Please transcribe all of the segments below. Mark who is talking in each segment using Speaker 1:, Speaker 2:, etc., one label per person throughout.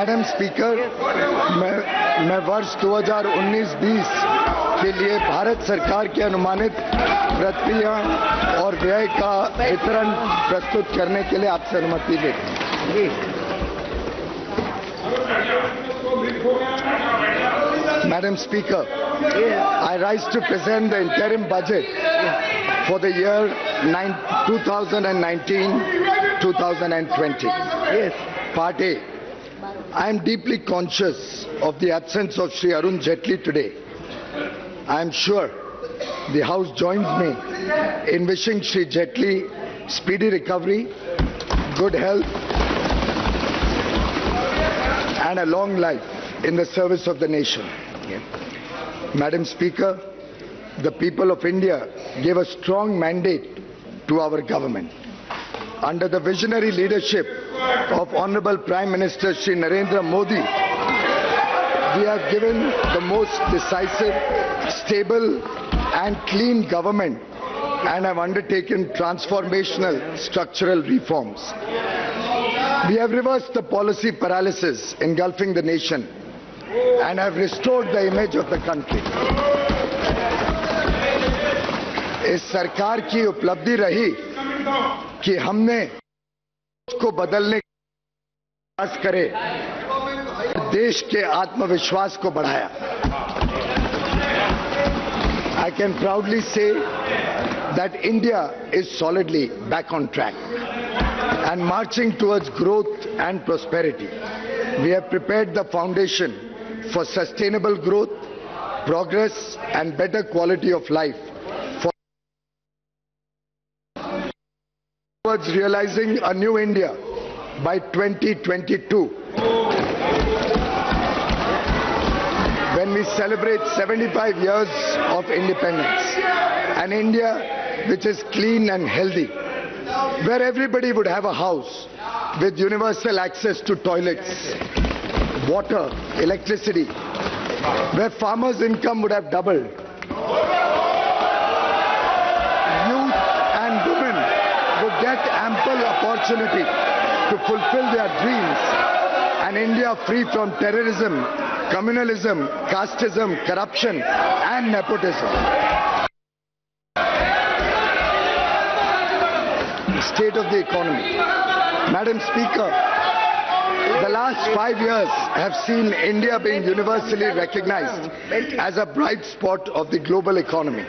Speaker 1: Madam speaker, मैं वर्ष 2019-20 के लिए भारत सरकार की अनुमानित प्रक्रिया और व्यय का वितरण प्रस्तुत करने के लिए आपसे अनुमति लेता हूं। Madam Speaker, I rise to present the interim budget for the year 2019-2020. Part A. I am deeply conscious of the absence of Shri Arun Jaitley today. I am sure the House joins me in wishing Shri Jaitley speedy recovery, good health, and a long life in the service of the nation. Madam Speaker, the people of India gave a strong mandate to our government. Under the visionary leadership of Honorable Prime Minister Shri Narendra Modi, we have given the most decisive, stable and clean government and have undertaken transformational structural reforms. We have reversed the policy paralysis engulfing the nation and have restored the image of the country. इस सरकार की उपलब्धि रही कि हमने को बदलने का प्रयास करे, देश के आत्मविश्वास को बढ़ाया. I can proudly say that India is solidly back on track and marching towards growth and prosperity. We have prepared the foundation for sustainable growth, progress and better quality of life towards realizing a new India by 2022, when we celebrate 75 years of independence. An India which is clean and healthy, where everybody would have a house with universal access to toilets, water, electricity, where farmers' income would have doubled. Youth and women would get ample opportunity to fulfill their dreams. An India free from terrorism, communalism, casteism, corruption and nepotism. State of the economy. Madam Speaker, the last 5 years have seen India being universally recognized as a bright spot of the global economy.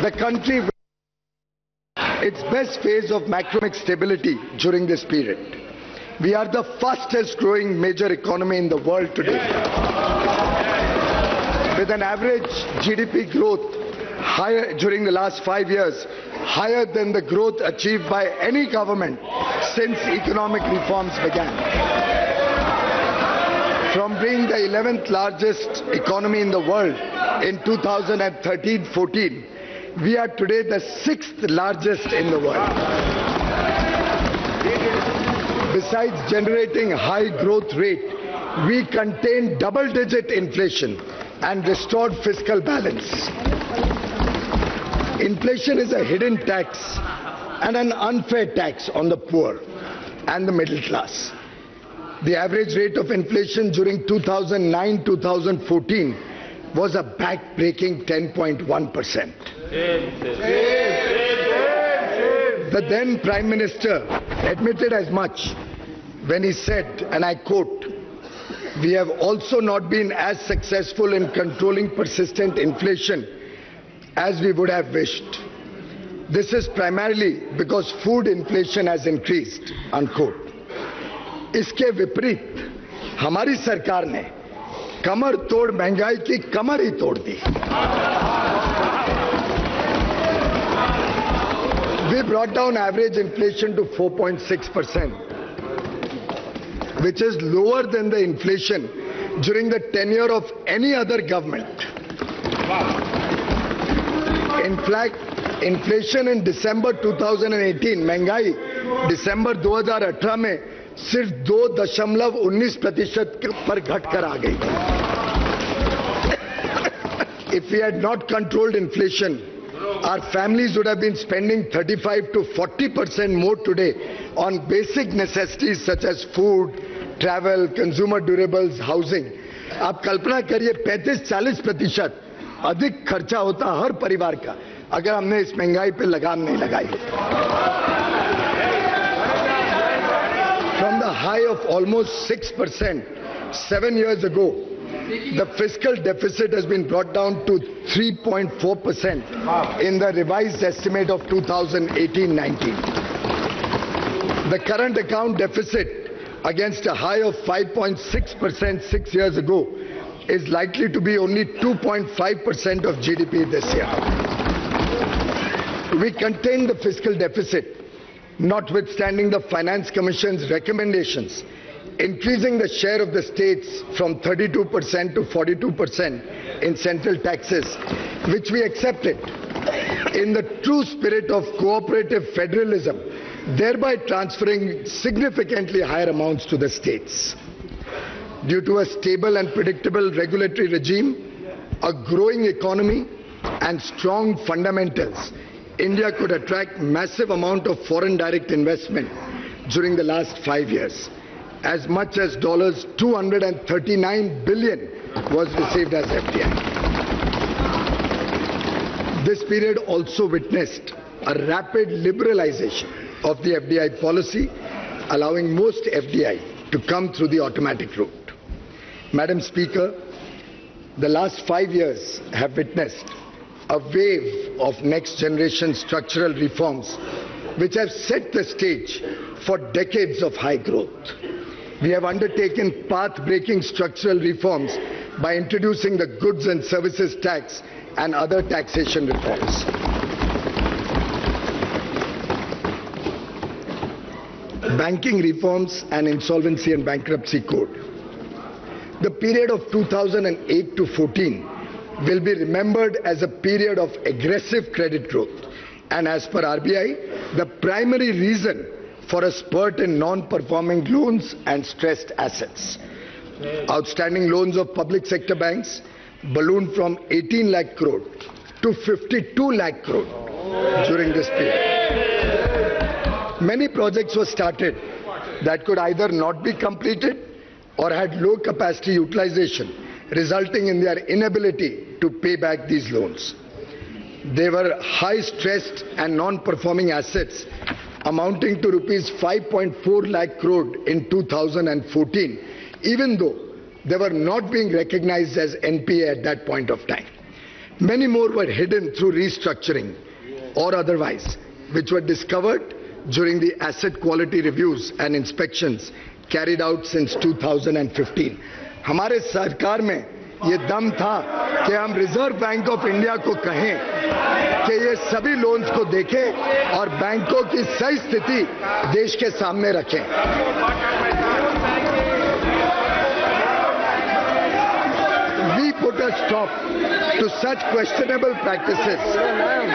Speaker 1: The country its best phase of macroeconomic stability during this period. We are the fastest growing major economy in the world today, with an average GDP growth higher during the last 5 years, higher than the growth achieved by any government since economic reforms began. From being the 11th largest economy in the world in 2013-14, we are today the 6th largest in the world. Besides generating high growth rate, we contained double-digit inflation and restored fiscal balance. Inflation is a hidden tax and an unfair tax on the poor and the middle class. The average rate of inflation during 2009-2014 was a back-breaking 10.1%. The then Prime Minister admitted as much when he said, and I quote, "We have also not been as successful in controlling persistent inflation as we would have wished. This is primarily because food inflation has increased," unquote. इसके विपरीत हमारी सरकार ने कमर तोड़ महंगाई की कमर ही तोड़ दी. We brought down average inflation to 4.6%, which is lower than the inflation during the tenure of any other government. In fact, inflation in December 2018, महंगाई दिसंबर 2018 में सिर्फ 2.19% पर घटकर आ गई. If we had not controlled inflation, our families would have been spending 35 to 40% more today on basic necessities such as food, travel, consumer durables, housing. आप कल्पना करिए 35-40% अधिक खर्चा होता हर परिवार का अगर हमने इस महंगाई पे लगाम नहीं लगाई. From the high of almost 6% 7 years ago, the fiscal deficit has been brought down to 3.4% in the revised estimate of 2018-19. The current account deficit, against a high of 5.6% 6 years ago, is likely to be only 2.5% of GDP this year. We contained the fiscal deficit, notwithstanding the Finance Commission's recommendations, increasing the share of the states from 32% to 42% in central taxes, which we accepted in the true spirit of cooperative federalism, thereby transferring significantly higher amounts to the states. Due to a stable and predictable regulatory regime, a growing economy, and strong fundamentals, India could attract massive amount of foreign direct investment during the last 5 years. As much as $239 billion was received as FDI. This period also witnessed a rapid liberalization of the FDI policy, allowing most FDI to come through the automatic route. Madam Speaker, the last 5 years have witnessed a wave of next-generation structural reforms which have set the stage for decades of high growth. We have undertaken path-breaking structural reforms by introducing the goods and services tax and other taxation reforms. Banking reforms and insolvency and bankruptcy code. The period of 2008 to 14 will be remembered as a period of aggressive credit growth, and as per RBI, the primary reason for a spurt in non-performing loans and stressed assets. Outstanding loans of public sector banks ballooned from 18 lakh crore to 52 lakh crore during this period. Many projects were started that could either not be completed or had low capacity utilization, resulting in their inability to pay back these loans. They were high stressed and non-performing assets amounting to rupees 5.4 lakh crore in 2014, even though they were not being recognized as NPA at that point of time. Many more were hidden through restructuring or otherwise, which were discovered during the asset quality reviews and inspections carried out since 2015. हमारे सरकार में ये दम था कि हम reserve bank of India को कहें कि ये सभी लोन्स को देखें और बैंकों की सही स्थिति देश के सामने रखें. We put a stop to such questionable practices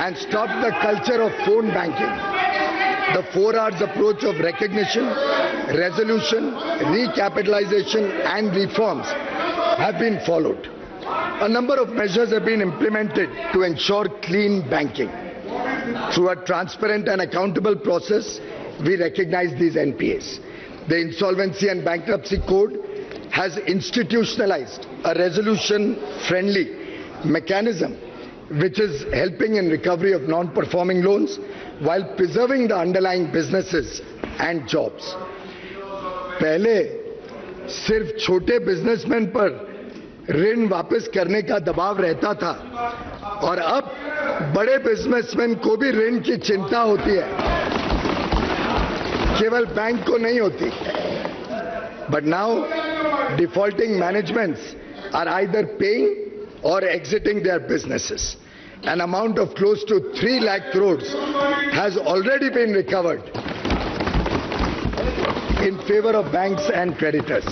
Speaker 1: and stopped the culture of phone banking. The 4 R's approach of recognition, resolution, recapitalization and reforms have been followed. A number of measures have been implemented to ensure clean banking. Through a transparent and accountable process, we recognize these NPAs. The Insolvency and Bankruptcy Code has institutionalized a resolution-friendly mechanism which is helping in recovery of non-performing loans while preserving the underlying businesses and jobs. पहले सिर्फ छोटे businessman पर ऋण वापस करने का दबाव रहता था और अब बड़े बिजनेसमैन को भी ऋण की चिंता होती है, केवल बैंक को नहीं होती. But now defaulting managements are either paying or exiting their businesses. An amount of close to 3 lakh crores has already been recovered in favor of banks and creditors.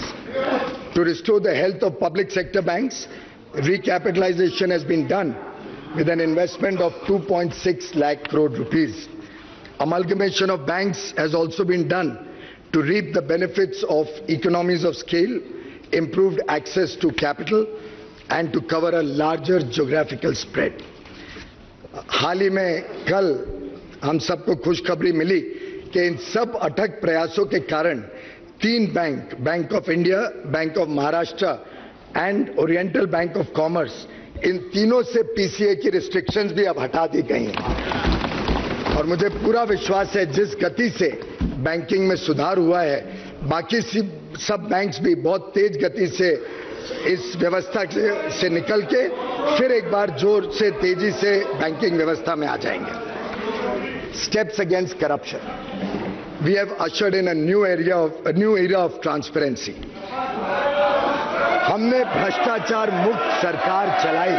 Speaker 1: To restore the health of public sector banks, recapitalization has been done with an investment of 2.6 lakh crore rupees. Amalgamation of banks has also been done to reap the benefits of economies of scale, improved access to capital, and to cover a larger geographical spread. हाल ही में कल हम सबको खुशखबरी मिली कि इन सब अथक प्रयासों के कारण 3 bank, bank of India, bank of Maharashtra and oriental bank of commerce, इन तीनों से पीसीए की रिस्ट्रिक्शंस भी अब हटा दी गई हैं। और मुझे पूरा विश्वास है जिस गति से बैंकिंग में सुधार हुआ है, बाकी सब बैंक्स भी बहुत तेज गति से इस व्यवस्था से निकल के फिर एक बार जोर से तेजी से बैंकिंग व्यवस्था में आ जाएंगे। Steps against corruption, we have ushered in a new era of transparency. हमने भ्रष्टाचार मुक्त सरकार चलाई।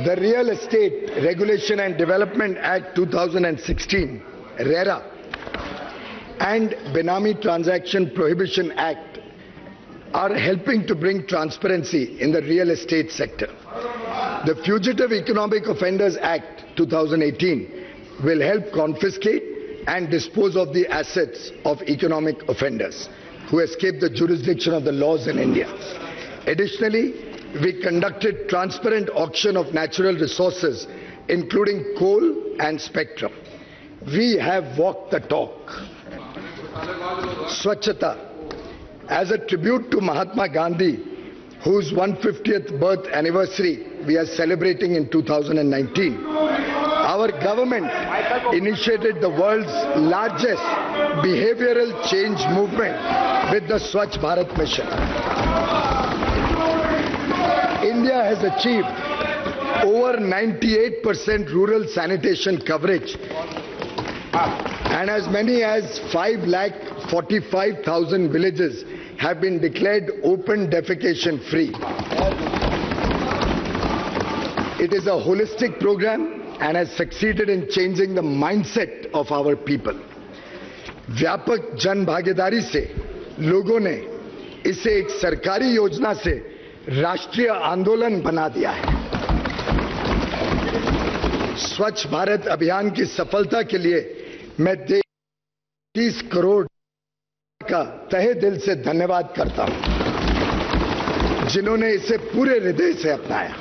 Speaker 1: The Real Estate Regulation and Development Act 2016, RERA, and Benami Transaction Prohibition Act are helping to bring transparency in the real estate sector. The Fugitive Economic Offenders Act 2018 will help confiscate and dispose of the assets of economic offenders who escape the jurisdiction of the laws in India. Additionally, we conducted transparent auction of natural resources, including coal and spectrum. We have walked the talk. Swachhata, as a tribute to Mahatma Gandhi, whose 150th birth anniversary we are celebrating in 2019, our government initiated the world's largest behavioral change movement with the Swachh Bharat Mission. India has achieved over 98% rural sanitation coverage, and as many as 5,45,000 villages have been declared open defecation free. It is a holistic program and has succeeded in changing the mindset of our people. व्यापक जन भागीदारी से लोगों ने इसे एक सरकारी योजना से राष्ट्रीय आंदोलन बना दिया है। स्वच्छ भारत अभियान की सफलता के लिए मैं 30 करोड़ का तहे दिल से धन्यवाद करता हूं, जिन्होंने इसे पूरे हृदय से अपनाया।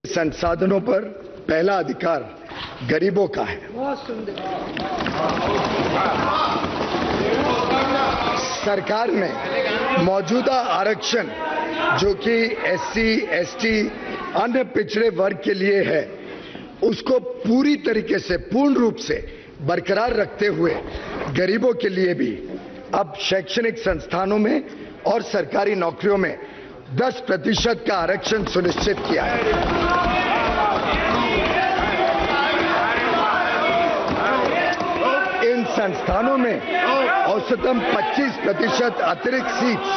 Speaker 1: संसाधनों पर पहला अधिकार गरीबों का है। सरकार ने मौजूदा आरक्षण जो कि एससी, एसटी, अन्य पिछड़े वर्ग के लिए है, उसको पूरी तरीके से पूर्ण रूप से बरकरार रखते हुए गरीबों के लिए भी अब शैक्षणिक संस्थानों में और सरकारी नौकरियों में 10% का आरक्षण सुनिश्चित किया है। इन संस्थानों में औसतन 25% अतिरिक्त सीट्स,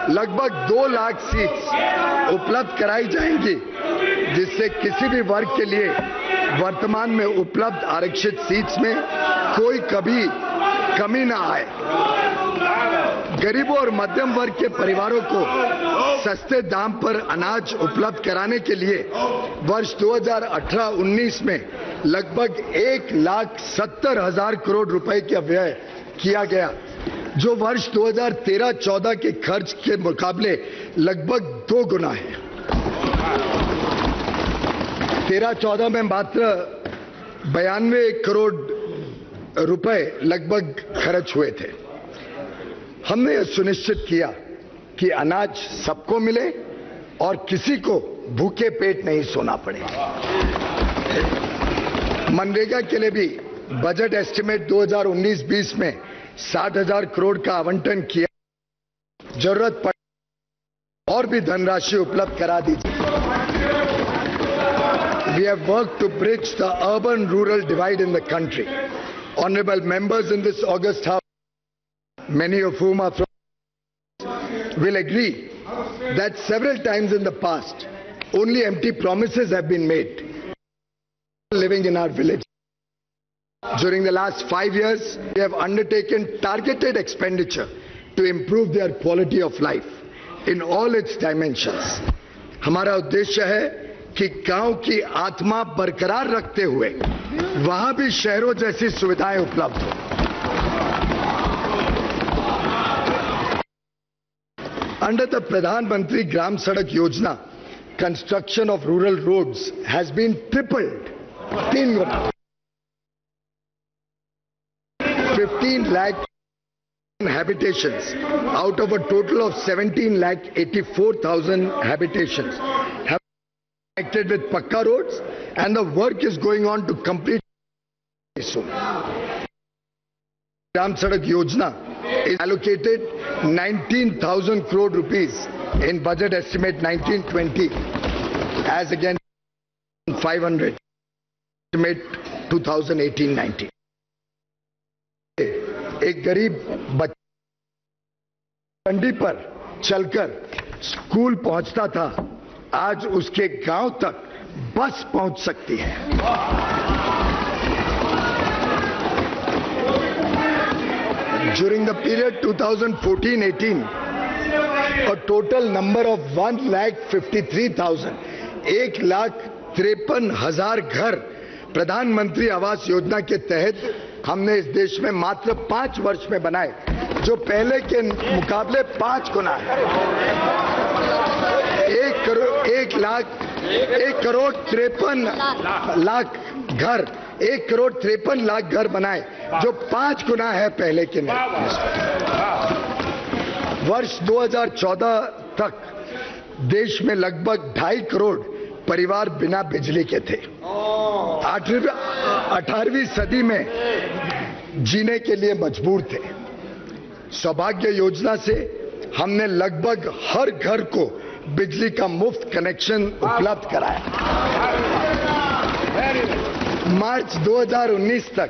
Speaker 1: लगभग 2 लाख सीट्स उपलब्ध कराई जाएंगी, जिससे किसी भी वर्ग के लिए वर्तमान में उपलब्ध आरक्षित सीट्स में कोई कभी कमी न आए। गरीबों और मध्यम वर्ग के परिवारों को सस्ते दाम पर अनाज उपलब्ध कराने के लिए वर्ष 2018-19 में लगभग 1,70,000 करोड़ रुपए का व्यय किया गया, जो वर्ष 2013-14 के खर्च के मुकाबले लगभग 2 गुना है। 13-14 में मात्र 92 करोड़ रुपए लगभग खर्च हुए थे। हमने यह सुनिश्चित किया कि अनाज सबको मिले और किसी को भूखे पेट नहीं सोना पड़े। मनरेगा के लिए भी बजट एस्टिमेट 2019-20 में 60,000 करोड़ का आवंटन किया। जरूरत पड़े और भी धनराशि उपलब्ध करा दीजिए। We have worked to bridge the urban-rural divide in the country. Honorable members in this August House, many of whom are from, will agree that several times in the past, only empty promises have been made. Living in our village. During the last 5 years, we have undertaken targeted expenditure to improve their quality of life in all its dimensions. हमारा उद्देश्य है कि गांव की आत्मा बरकरार रखते हुए वहां भी शहरों जैसी सुविधाएं उपलब्ध हो। Under the Pradhan Mantri Gram Sadak Yojana, construction of rural roads has been tripled. 15 lakh habitations out of a total of 17 lakh 84,000 habitations have been connected with Pakka roads, and the work is going on to complete soon. Gram Sadak Yojana is allocated 19,000 crore rupees in budget estimate 1920 as against 500 estimate 2018-19. एक गरीब बच्चा कंडी पर चलकर school पहुंचता था, आज उसके गांव तक बस पहुंच सकती है। During the period 2014-18, a total number of 1,53,000, 1,53,000 घर प्रधानमंत्री आवास योजना के तहत हमने इस देश में मात्र 5 वर्ष में बनाए, जो पहले के मुकाबले 5 गुना है। 1,53,00,000 घर बनाए, जो 5 गुना है पहले के। वर्ष 2014 तक देश में लगभग 2.5 करोड़ परिवार बिना बिजली के थे। 18वीं सदी में जीने के लिए मजबूर थे। सौभाग्य योजना से हमने लगभग हर घर को बिजली का मुफ्त कनेक्शन उपलब्ध कराया। मार्च 2019 तक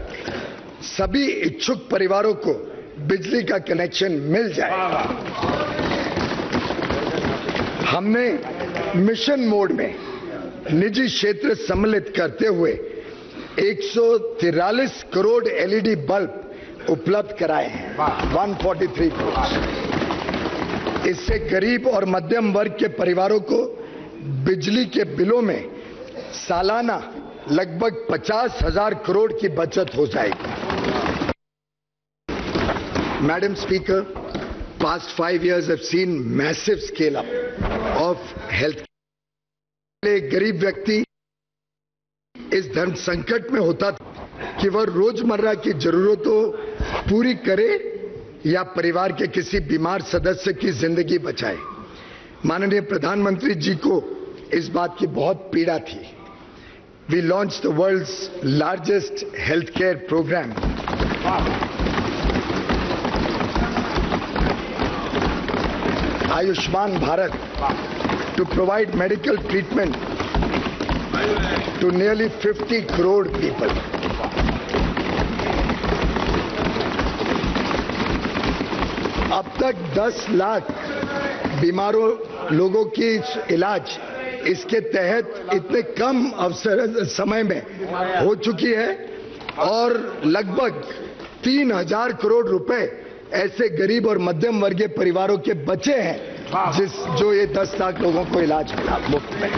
Speaker 1: सभी इच्छुक परिवारों को बिजली का कनेक्शन मिल जाएगा। हमने मिशन मोड में निजी क्षेत्र सम्मिलित करते हुए 143 करोड़ एलईडी बल्ब उपलब्ध कराए हैं, 143 करोड़। इससे गरीब और मध्यम वर्ग के परिवारों को बिजली के बिलों में सालाना लगभग 50,000 करोड़ की बचत हो जाएगी। Madam Speaker, past 5 years have seen massive scale up of health. एक गरीब व्यक्ति इस धन संकट में होता था कि वह रोजमर्रा की जरूरतों पूरी करे या परिवार के किसी बीमार सदस्य की जिंदगी बचाए। माननीय प्रधानमंत्री जी को इस बात की बहुत पीड़ा थी। We launched the world's largest healthcare program. Ayushman Bharat, to provide medical treatment to nearly 50 crore people. अब तक 10 लाख बीमारों लोगों की इलाज इसके तहत इतने कम समय में हो चुकी है और लगभग 3,000 करोड़ रुपए ऐसे गरीब और मध्यम वर्गीय परिवारों के बचे हैं जो ये 10 लाख लोगों को इलाज मिला मुफ्त में।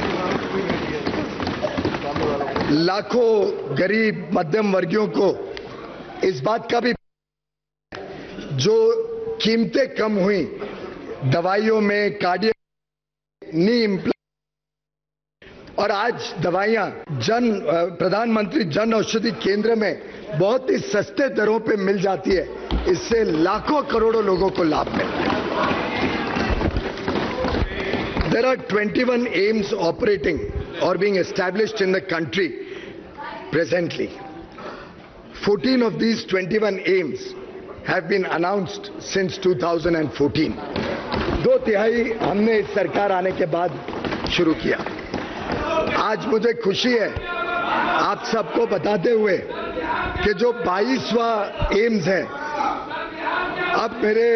Speaker 1: लाखों गरीब मध्यम वर्गीयों को इस बात का भी जो कीमतें कम हुई दवाइयों में, कार्डियक, नी इम्प्लांट, और आज दवाइयां प्रधानमंत्री जन औषधि केंद्र में बहुत ही सस्ते दरों पे मिल जाती है। इससे लाखों करोड़ों लोगों को लाभ मिलता है। There are 21 AIIMS operating or being established in the country presently. 14 of these 21 AIIMS have been announced since 2014. 2/3 हमने इस सरकार आने के बाद शुरू किया। आज मुझे खुशी है आप सबको बताते हुए कि जो 22वां एम्स है, अब मेरे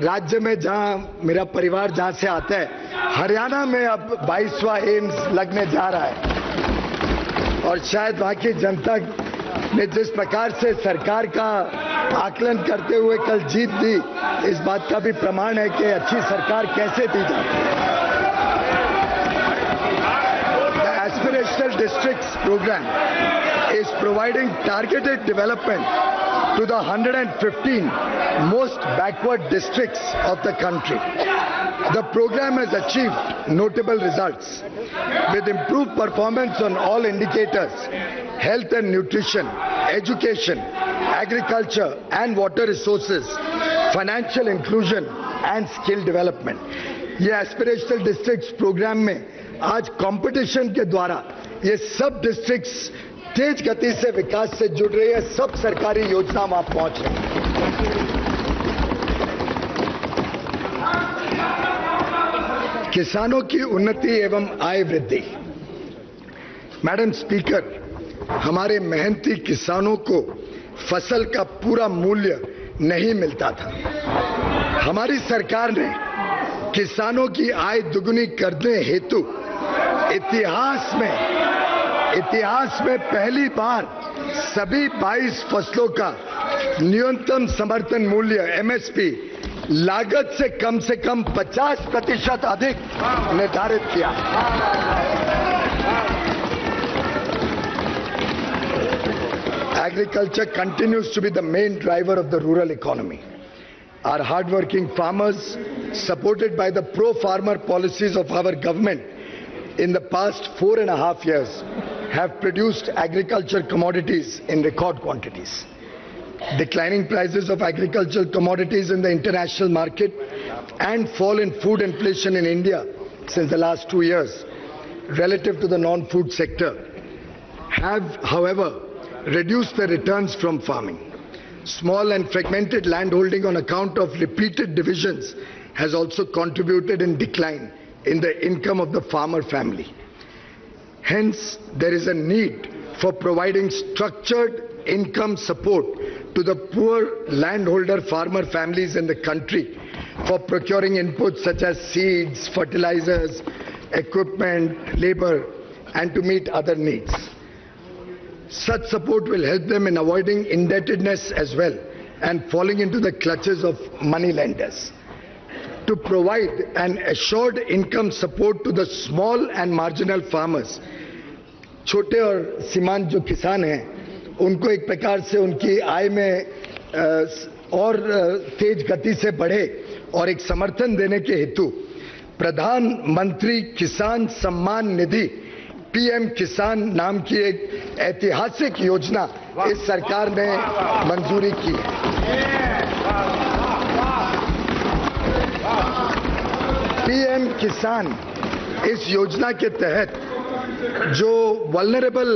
Speaker 1: राज्य में जहां मेरा परिवार जहां से आता है, हरियाणा में अब 22वां एम्स लगने जा रहा है। और शायद वहां की जनता ने जिस प्रकार से सरकार का आकलन करते हुए कल जीत दी, इस बात का भी प्रमाण है कि अच्छी सरकार कैसे दी जाती है। Aspirational Districts program is providing targeted development to the 115 most backward districts of the country. The program has achieved notable results with improved performance on all indicators: health and nutrition, education, agriculture and water resources, financial inclusion and skill development. ये aspirational districts programme में आज competition के द्वारा ये सब districts तेज गति से विकास से जुड़ रही है, सब सरकारी योजना वहां पहुंच रही है। किसानों की उन्नति एवं आय वृद्धि। मैडम स्पीकर, हमारे मेहनती किसानों को फसल का पूरा मूल्य नहीं मिलता था। हमारी सरकार ने किसानों की आय दुगुनी करने हेतु इतिहास में पहली बार सभी 22 फसलों का न्यूनतम समर्थन मूल्य एमएसपी लागत से कम 50% अधिक निर्धारित किया। Agriculture continues to be the main driver of the rural economy. Our hard-working farmers, supported by the pro-farmer policies of our government in the past 4.5 years, have produced agriculture commodities in record quantities. Declining prices of agricultural commodities in the international market and fall in food inflation in India since the last 2 years relative to the non-food sector have, however, reduced the returns from farming. Small and fragmented landholding on account of repeated divisions has also contributed in decline in the income of the farmer family. Hence, there is a need for providing structured income support to the poor landholder farmer families in the country for procuring inputs such as seeds, fertilizers, equipment, labor, and to meet other needs. Such support will help them in avoiding indebtedness as well and falling into the clutches of money lenders. To provide an assured income support to the small and marginal farmers, छोटे और सीमांत जो किसान हैं, उनको एक प्रकार से उनकी आय में और तेज गति से बढ़े और एक समर्थन देने के हेतु प्रधानमंत्री किसान सम्मान निधि पीएम किसान नाम की एक ऐतिहासिक योजना इस सरकार ने मंजूरी की है। पीएम किसान इस योजना के तहत जो वल्नरेबल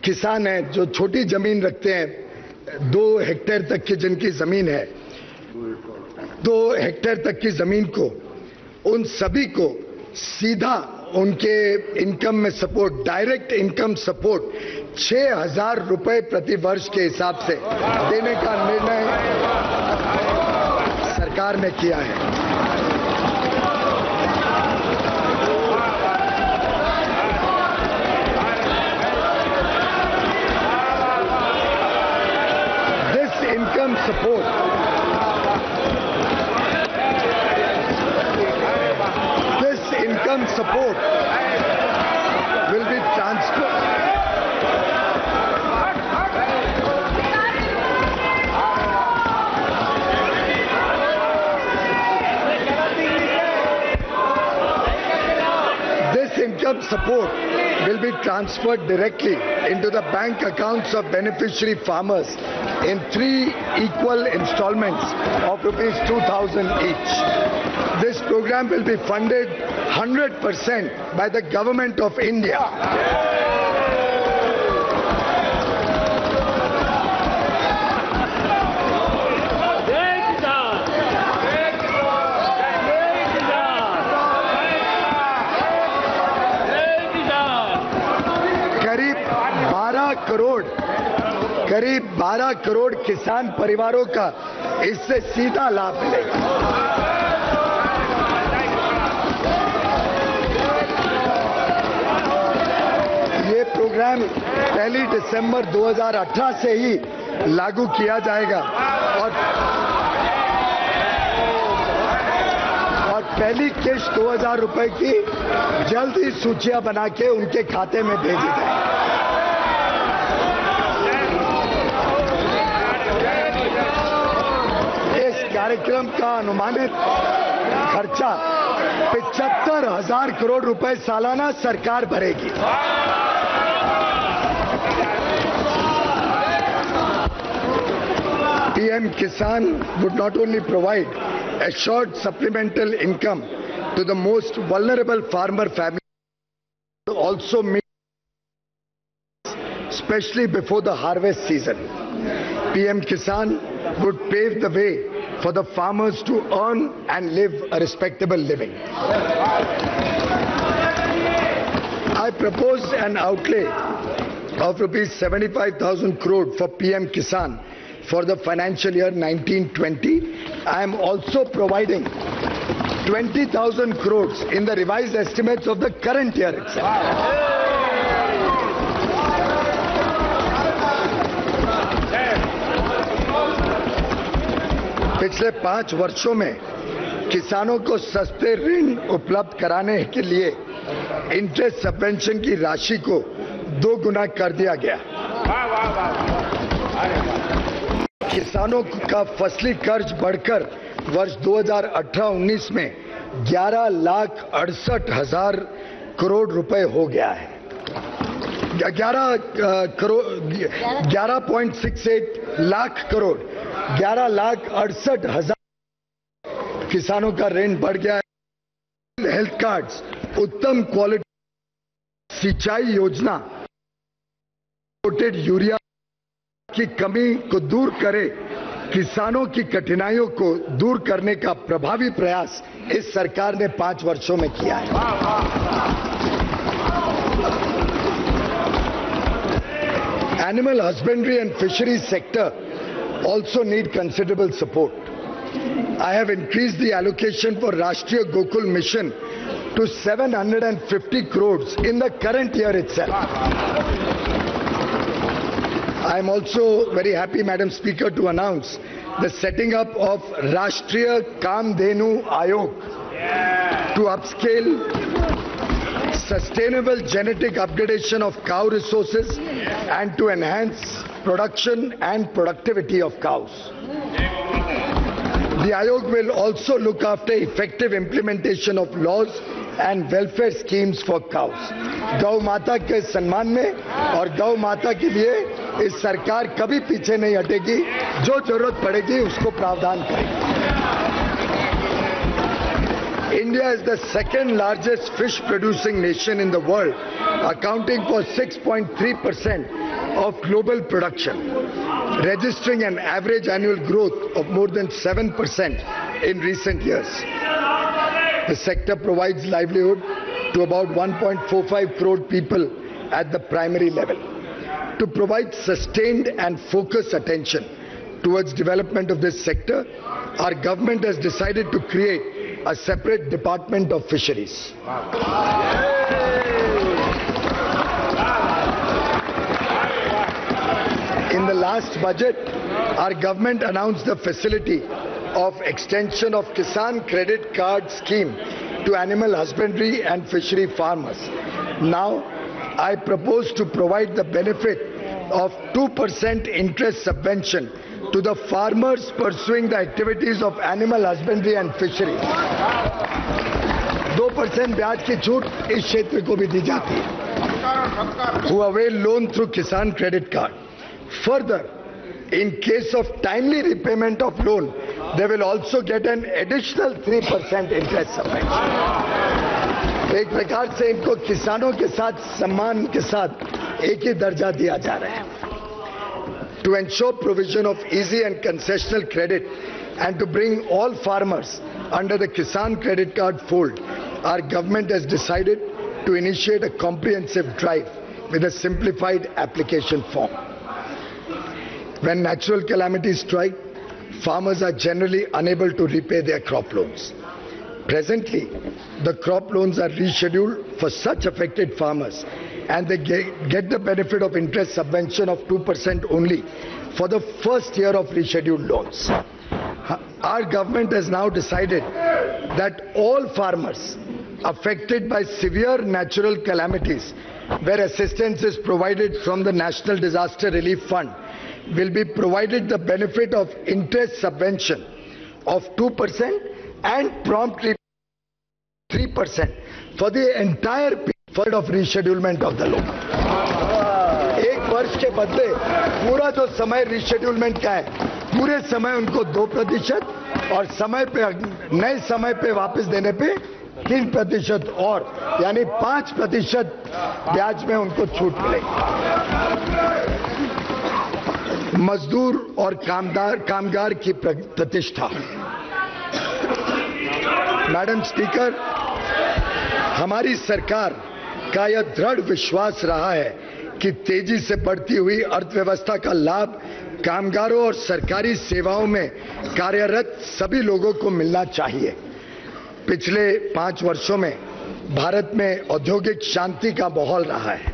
Speaker 1: किसान हैं, जो छोटी जमीन रखते हैं, 2 हेक्टेयर तक की जिनकी जमीन है, 2 हेक्टेयर तक की जमीन को, उन सभी को सीधा उनके इनकम में सपोर्ट, डायरेक्ट इनकम सपोर्ट 6,000 रुपए प्रति वर्ष के हिसाब से देने का निर्णय सरकार ने किया है। This income support will be transferred. This income support will be transferred directly into the bank accounts of beneficiary farmers in 3 equal installments of rupees 2,000 each. This program will be funded 100% by the Government of India. करीब 12 करोड़ किसान परिवारों का इससे सीधा लाभ मिलेगा। ये programme 1 दिसंबर 2018 से ही लागू किया जाएगा और पहली किश्त 2,000 रुपए की जल्द ही सूचियां बना के उनके खाते में भेजी जाएगी। कार्यक्रम का अनुमानित खर्चा 75,000 करोड़ रुपए सालाना सरकार भरेगी। PM Kisan would not only provide assured supplemental income to the most vulnerable farmer families, but also meet, especially before the harvest season. PM Kisan would pave the way for the farmers to earn and live a respectable living. I propose an outlay of rupees 75,000 crore for PM Kisan for the financial year 1920. I am also providing 20,000 crores in the revised estimates of the current year itself. पिछले 5 वर्षों में किसानों को सस्ते ऋण उपलब्ध कराने के लिए इंटरेस्ट सबवेंशन की राशि को 2 गुना कर दिया गया। किसानों का फसली कर्ज बढ़कर वर्ष 2018-19 में 11,68,000 करोड़ रुपए हो गया है। 11.68 लाख करोड़, 11,68,000 किसानों का ऋण बढ़ गया है। हेल्थ कार्ड्स, उत्तम क्वालिटी सिंचाई योजना, यूरिया की कमी को दूर करे, किसानों की कठिनाइयों को दूर करने का प्रभावी प्रयास इस सरकार ने 5 वर्षों में किया है। Animal husbandry and fisheries sector also need considerable support. I have increased the allocation for Rashtriya Gokul Mission to 750 crores in the current year itself. I am also very happy, Madam Speaker, to announce the setting up of Rashtriya Kamdhenu Ayog to upscale sustainable genetic upgradation of cow resources and to enhance production and productivity of cows. The Ayog will also look after effective implementation of laws and welfare schemes for cows. गौ माता के सम्मान में और गौ माता के लिए इस सरकार कभी पीछे नहीं हटेगी, जो जरूरत पड़ेगी उसको प्रावधान करेगी। India is the second largest fish producing nation in the world, accounting for 6.3% of global production, registering an average annual growth of more than 7% in recent years. The sector provides livelihood to about 1.45 crore people at the primary level. To provide sustained and focused attention towards development of this sector, our government has decided to create a separate department of fisheries. In the last budget, our government announced the facility of extension of Kisan Credit Card Scheme to animal husbandry and fishery farmers. Now, I propose to provide the benefit of 2% interest subvention to the farmers pursuing the activities of animal husbandry and fishery. 2% ब्याज की छूट इस क्षेत्र को भी दी जाती है, who avail loan through Kisan Credit Card. Further, in case of timely repayment of loan, they will also get an additional 3% interest subvention. एक प्रकार से इनको किसानों के साथ सम्मान के साथ एक ही दर्जा दिया जा रहा है. To ensure provision of easy and concessional credit and to bring all farmers under the Kisan Credit Card fold, our government has decided to initiate a comprehensive drive with a simplified application form. When natural calamities strike, farmers are generally unable to repay their crop loans. Presently, the crop loans are rescheduled for such affected farmers and they get the benefit of interest subvention of 2% only for the first year of rescheduled loans. Our government has now decided that all farmers affected by severe natural calamities where assistance is provided from the National Disaster Relief Fund will be provided the benefit of interest subvention of 2% and prompt repayment 3% for the entire period of reschedulement of the loan. एक वर्ष के बदले पूरा जो समय रिशेड्यूलमेंट का है, पूरे समय उनको 2% और समय पे नए समय पे वापस देने पे 3% और यानी 5% ब्याज में उनको छूट मिलेगी। मजदूर और कामगार की प्रतिष्ठा। मैडम स्पीकर, हमारी सरकार का यह दृढ़ विश्वास रहा है कि तेजी से बढ़ती हुई अर्थव्यवस्था का लाभ कामगारों और सरकारी सेवाओं में कार्यरत सभी लोगों को मिलना चाहिए। पिछले 5 वर्षों में भारत में औद्योगिक शांति का माहौल रहा है।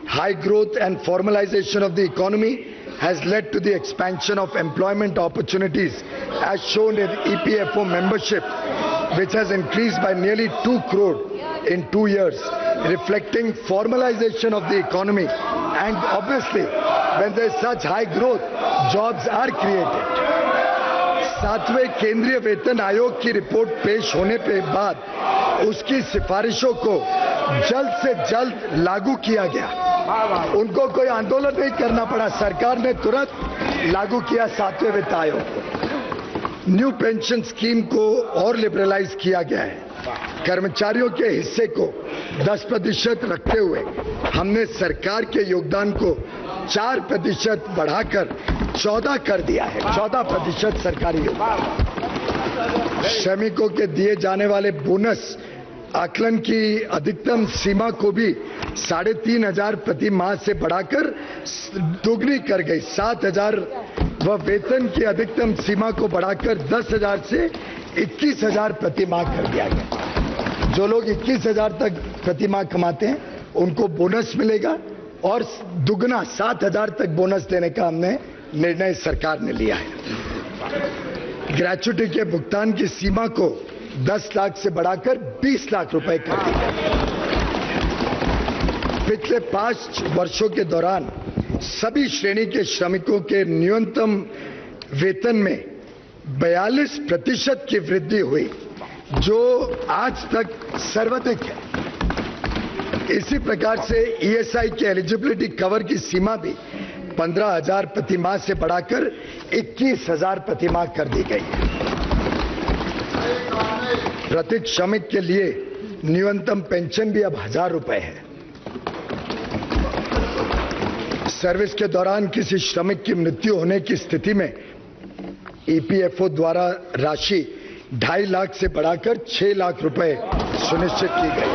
Speaker 1: High growth and formalisation of the economy has led to the expansion of employment opportunities as shown in EPFO membership, which has increased by nearly 2 crore in 2 years, reflecting formalization of the economy. And obviously, when there is such high growth, jobs are created. 7वें केंद्रीय वेतन आयोग की report पेश होने के बाद उसकी सिफारिशों को जल्द से जल्द लागू किया गया। उनको कोई आंदोलन नहीं करना पड़ा, सरकार ने तुरंत लागू किया 7वें वित्त आयोग को। न्यू पेंशन स्कीम को और लिबरलाइज किया गया है। कर्मचारियों के हिस्से को 10% रखते हुए हमने सरकार के योगदान को 4% बढ़ाकर 14 कर दिया है। 14% सरकारी योगदान। श्रमिकों के दिए जाने वाले बोनस आकलन की अधिकतम सीमा को भी 3,500 प्रति माह से बढ़ाकर दोगुनी कर गई। 7,000 व वेतन की अधिकतम सीमा को बढ़ाकर 10,000 से 21,000 प्रति माह कर दिया गया। जो लोग 21,000 तक प्रति माह कमाते हैं उनको बोनस मिलेगा और दुगना 7,000 तक बोनस देने का हमने निर्णय सरकार ने लिया है। ग्रेच्युटी के भुगतान की सीमा को 10 लाख से बढ़ाकर 20 लाख रुपए कर दी गई। पिछले 5 वर्षों के दौरान सभी श्रेणी के श्रमिकों के न्यूनतम वेतन में 42% की वृद्धि हुई, जो आज तक सर्वाधिक है। इसी प्रकार से ईएसआई के एलिजिबिलिटी कवर की सीमा भी 15,000 प्रति माह से बढ़ाकर 21,000 प्रति माह कर दी गई है। प्रत्येक श्रमिक के लिए न्यूनतम पेंशन भी अब 1,000 रुपए है। सर्विस के दौरान किसी श्रमिक की मृत्यु होने की स्थिति में ईपीएफओ द्वारा राशि 2.5 लाख से बढ़ाकर 6 लाख रुपए सुनिश्चित की गई।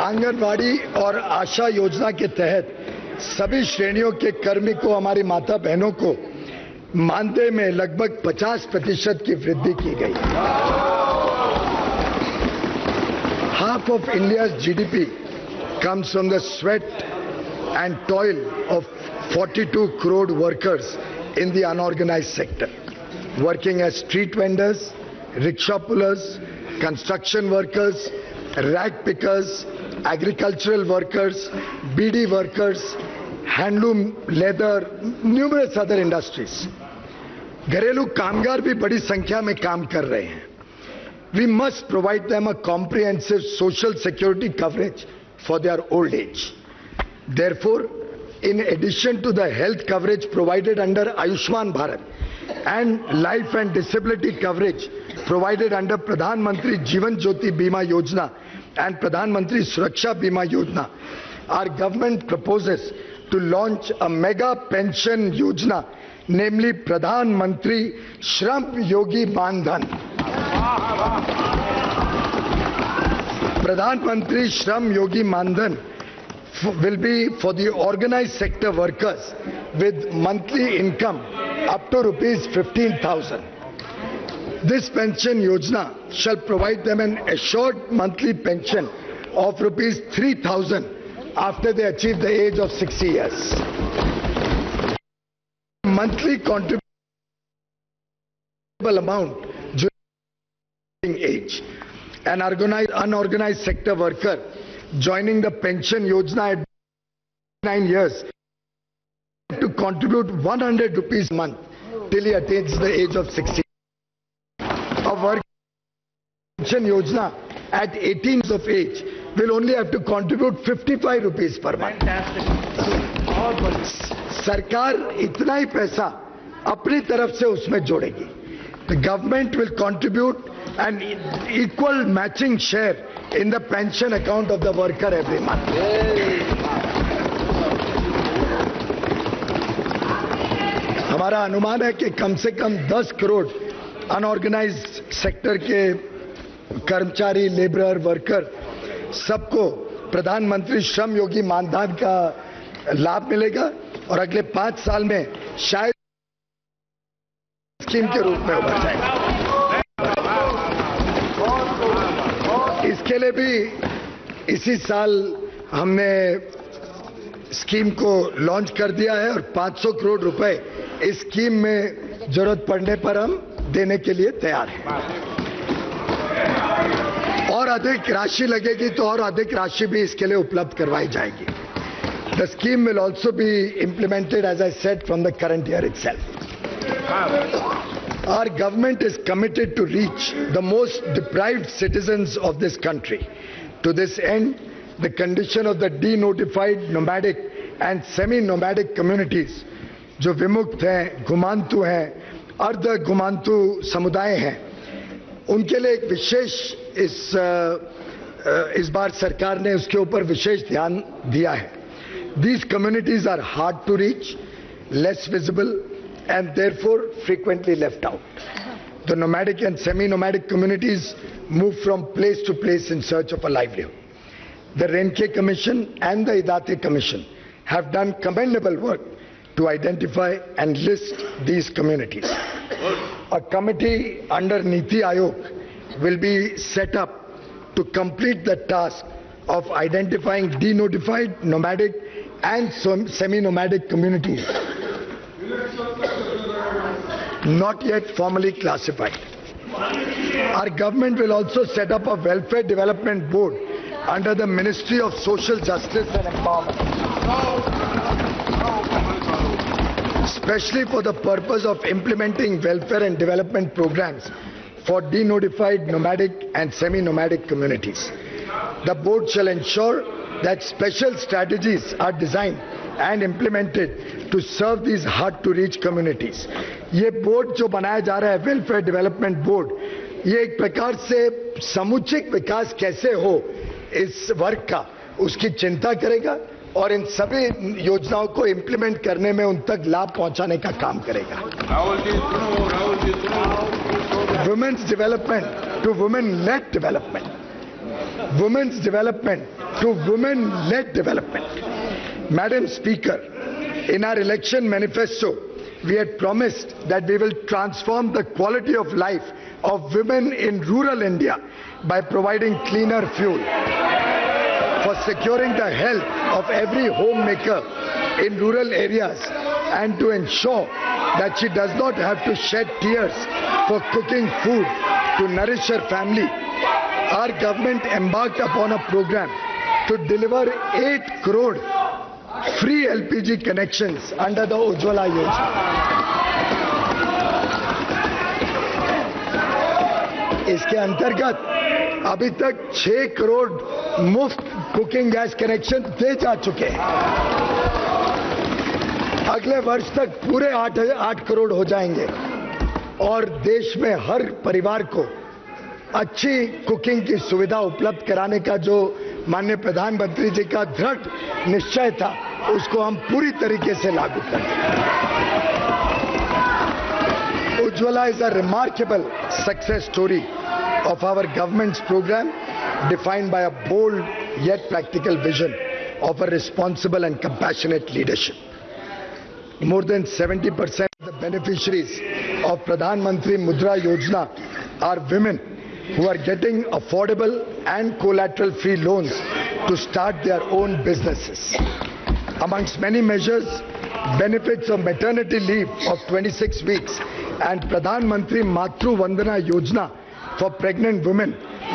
Speaker 1: आंगनवाड़ी और आशा योजना के तहत सभी श्रेणियों के कर्मिकों, हमारी माता बहनों को मानदेय में लगभग 50% की वृद्धि की गई। Half of India's GDP comes from the sweat and toil of 42 crore workers in the unorganized sector, working as street vendors, rickshaw pullers, construction workers, rag pickers, agricultural workers, BD workers, handloom, leather, numerous other industries. घरेलू कामगार भी बड़ी संख्या में काम कर रहे हैं। We must provide them a comprehensive social security coverage for their old age. Therefore, in addition to the health coverage provided under Ayushman Bharat and life and disability coverage provided under Pradhan Mantri Jeevan Jyoti Bima Yojana and Pradhan Mantri Suraksha Bima Yojana, our government proposes to launch a mega pension yojana, namely Pradhan Mantri Shram Yogi Mandhan. Pradhan Mantri Shram Yogi Mandhan will be for the organized sector workers with monthly income up to rupees 15,000. This pension yojana shall provide them an assured monthly pension of rupees 3,000 after they achieve the age of 60 years. Monthly contribution amount during age. An unorganized sector worker joining the pension yojana at 9 years to contribute 100 rupees a month till he attains the age of 60. A worker Pension Yojana at 18 years of age will only have to contribute 55 rupees per month. सरकार इतना ही पैसा अपनी तरफ से उसमें जोड़ेगी. The government will contribute an equal matching share in the pension account of the worker every month. हमारा अनुमान है कि कम से कम 10 करोड़ अनऑर्गेनाइज्ड सेक्टर के कर्मचारी, लेबरर, वर्कर सबको प्रधानमंत्री श्रम योगी मानधन का लाभ मिलेगा और अगले 5 साल में शायद स्कीम के रूप में उभर जाएगा. इसके लिए भी इसी साल हमने स्कीम को लॉन्च कर दिया है और 500 करोड़ रुपए इस स्कीम में जरूरत पड़ने पर हम देने के लिए तैयार हैं. और अधिक राशि लगेगी तो और अधिक राशि भी इसके लिए उपलब्ध करवाई जाएगी. The scheme will also be implemented, as I said, from the current year itself. Our government is committed to reach the most deprived citizens of this country. To this end, the condition of the denotified nomadic and semi-nomadic communities, जो विमुक्त हैं, घुमांतु हैं, अर्ध घुमांतु समुदाय हैं, उनके लिए एक विशेष इस बार सरकार ने उसके ऊपर विशेष ध्यान दिया है. These communities are hard to reach, less visible, and therefore frequently left out. The nomadic and semi-nomadic communities move from place to place in search of a livelihood. The Renke Commission and the Idate Commission have done commendable work to identify and list these communities. A committee under Niti Aayog will be set up to complete the task of identifying denotified, nomadic and semi-nomadic communities not yet formally classified. Our government will also set up a welfare development board under the Ministry of Social Justice and Empowerment, especially for the purpose of implementing welfare and development programs for denotified, nomadic and semi-nomadic communities. The board shall ensure that special strategies are designed and implemented to serve these hard-to-reach communities. ये board जो बनाया जा रहा है, welfare development board, ये एक प्रकार से समुचित विकास कैसे हो इस वर्ग का, उसकी चिंता करेगा और इन सभी योजनाओं को इम्प्लीमेंट करने में उन तक लाभ पहुंचाने का काम करेगा. Women's development to women led development, women's development to women-led development. Madam Speaker, in our election manifesto, we had promised that we will transform the quality of life of women in rural India by providing cleaner fuel, for securing the health of every homemaker in rural areas, and to ensure that she does not have to shed tears for cooking food to nourish her family. Our government embarked upon a program to deliver 8 crore free LPG connections under the Ujjwala Yojana. इसके अंतर्गत अभी तक 6 करोड़ मुफ्त cooking gas connection दे जा चुके हैं. अगले वर्ष तक पूरे 8 करोड़ हो जाएंगे और देश में हर परिवार को अच्छी कुकिंग की सुविधा उपलब्ध कराने का जो माननीय प्रधानमंत्री जी का दृढ़ निश्चय था, उसको हम पूरी तरीके से लागू करेंगे. Ujjwala is a remarkable success story of our government's program, defined by a bold yet practical vision of a responsible and compassionate leadership. More than 70% of the beneficiaries of Pradhan Mantri Mudra Yojana are women who are getting affordable and collateral-free loans to start their own businesses. Amongst many measures, benefits of maternity leave of 26 weeks and Pradhan Mantri Matru Vandana Yojana for pregnant women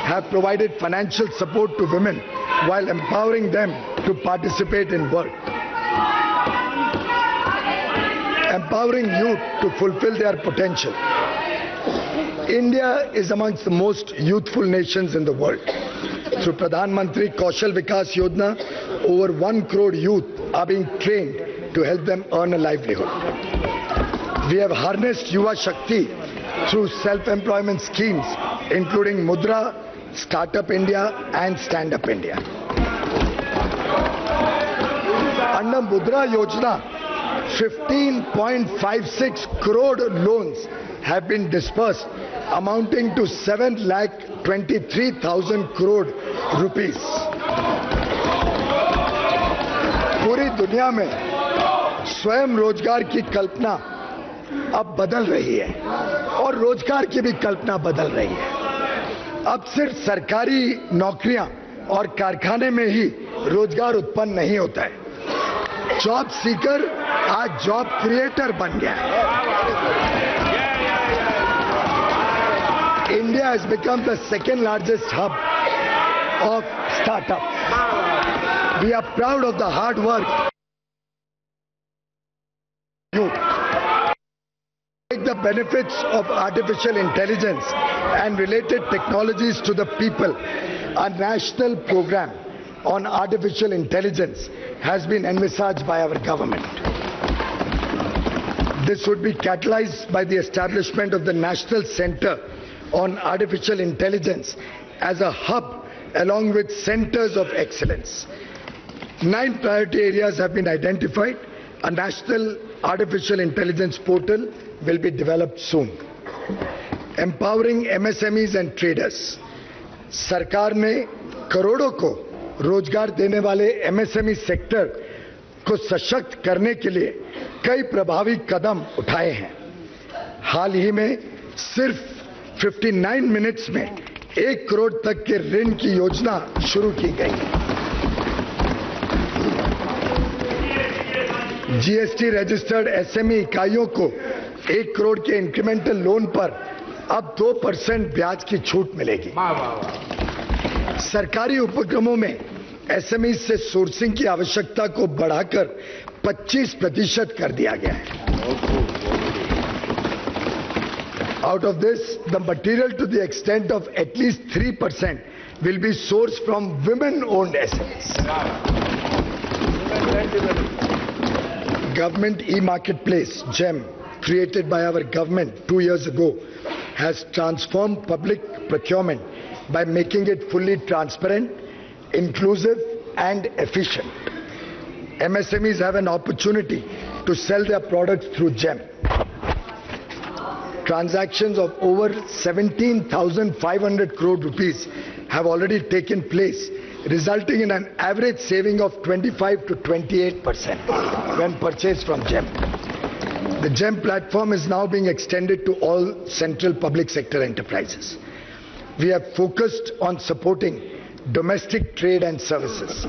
Speaker 1: have provided financial support to women while empowering them to participate in work. Empowering youth to fulfill their potential. India is amongst the most youthful nations in the world. Through Pradhan Mantri Kaushal Vikas Yojana, over 1 crore youth are being trained to help them earn a livelihood. We have harnessed Yuva Shakti through self-employment schemes, including Mudra, Startup India and Stand Up India. Under Mudra Yojana, 15.56 crore loans have been disbursed, amounting to 7,23,000 crore rupees. पूरी दुनिया में स्वयं रोजगार की कल्पना अब बदल रही है और रोजगार की भी कल्पना बदल रही है। अब सिर्फ सरकारी नौकरियां और कारखाने में ही रोजगार उत्पन्न नहीं होता है। जॉब सीकर आज जॉब क्रिएटर बन गया है। India has become the second largest hub of startups. We are proud of the hard work youth. Take the benefits of artificial intelligence and related technologies to the people. A national program on artificial intelligence has been envisaged by our government. This would be catalyzed by the establishment of the National Center on Artificial Intelligence as a hub along with centers of excellence. 9 priority areas have been identified. A national artificial intelligence portal will be developed soon. Empowering MSMEs and traders. सरकार ने करोड़ों को रोजगार देने वाले MSME sector को सशक्त करने के लिए कई प्रभावी कदम उठाए हैं। हाल ही में सिर्फ 59 मिनट्स में 1 करोड़ तक के ऋण की योजना शुरू की गई। जीएसटी रजिस्टर्ड एसएमई इकाइयों को 1 करोड़ के इंक्रीमेंटल लोन पर अब 2% ब्याज की छूट मिलेगी। सरकारी उपक्रमों में एसएमई से सोर्सिंग की आवश्यकता को बढ़ाकर 25% कर दिया गया है। Out of this, the material to the extent of at least 3% will be sourced from women-owned SMEs. Government e-marketplace, GEM, created by our government 2 years ago, has transformed public procurement by making it fully transparent, inclusive and efficient. MSMEs have an opportunity to sell their products through GEM. Transactions of over 17,500 crore rupees have already taken place, resulting in an average saving of 25 to 28% when purchased from GEM. The GEM platform is now being extended to all central public sector enterprises. We have focused on supporting domestic trade and services.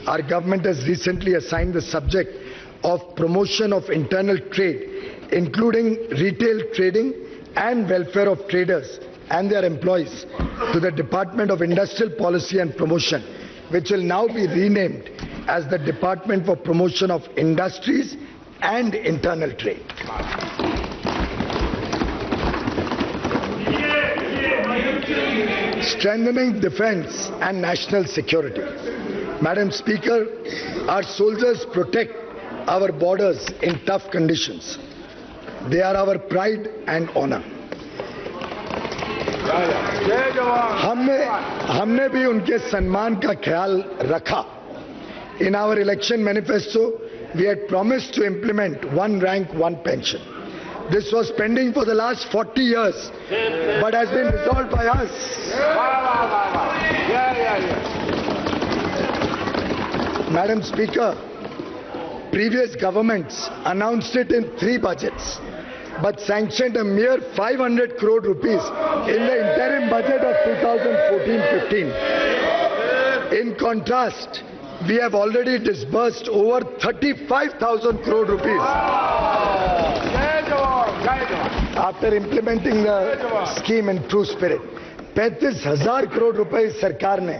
Speaker 1: Our government has recently assigned the subject of promotion of internal trade, including retail trading and welfare of traders and their employees, to the Department of Industrial Policy and Promotion, which will now be renamed as the Department for Promotion of Industries and Internal Trade. Strengthening defense and national security. Madam Speaker, our soldiers protect our borders in tough conditions. They are our pride and honor. हमने भी उनके सम्मान का ख्याल रखा. In our election manifesto, we had promised to implement one rank, one pension. This was pending for the last 40 years, but has been resolved by us. Madam Speaker, previous governments announced it in 3 budgets, but sanctioned a mere 500 crore rupees in the interim budget of 2014-15. In contrast, we have already disbursed over 35,000 crore rupees. After implementing the scheme in true spirit, 35,000 crore रुपए सरकार ने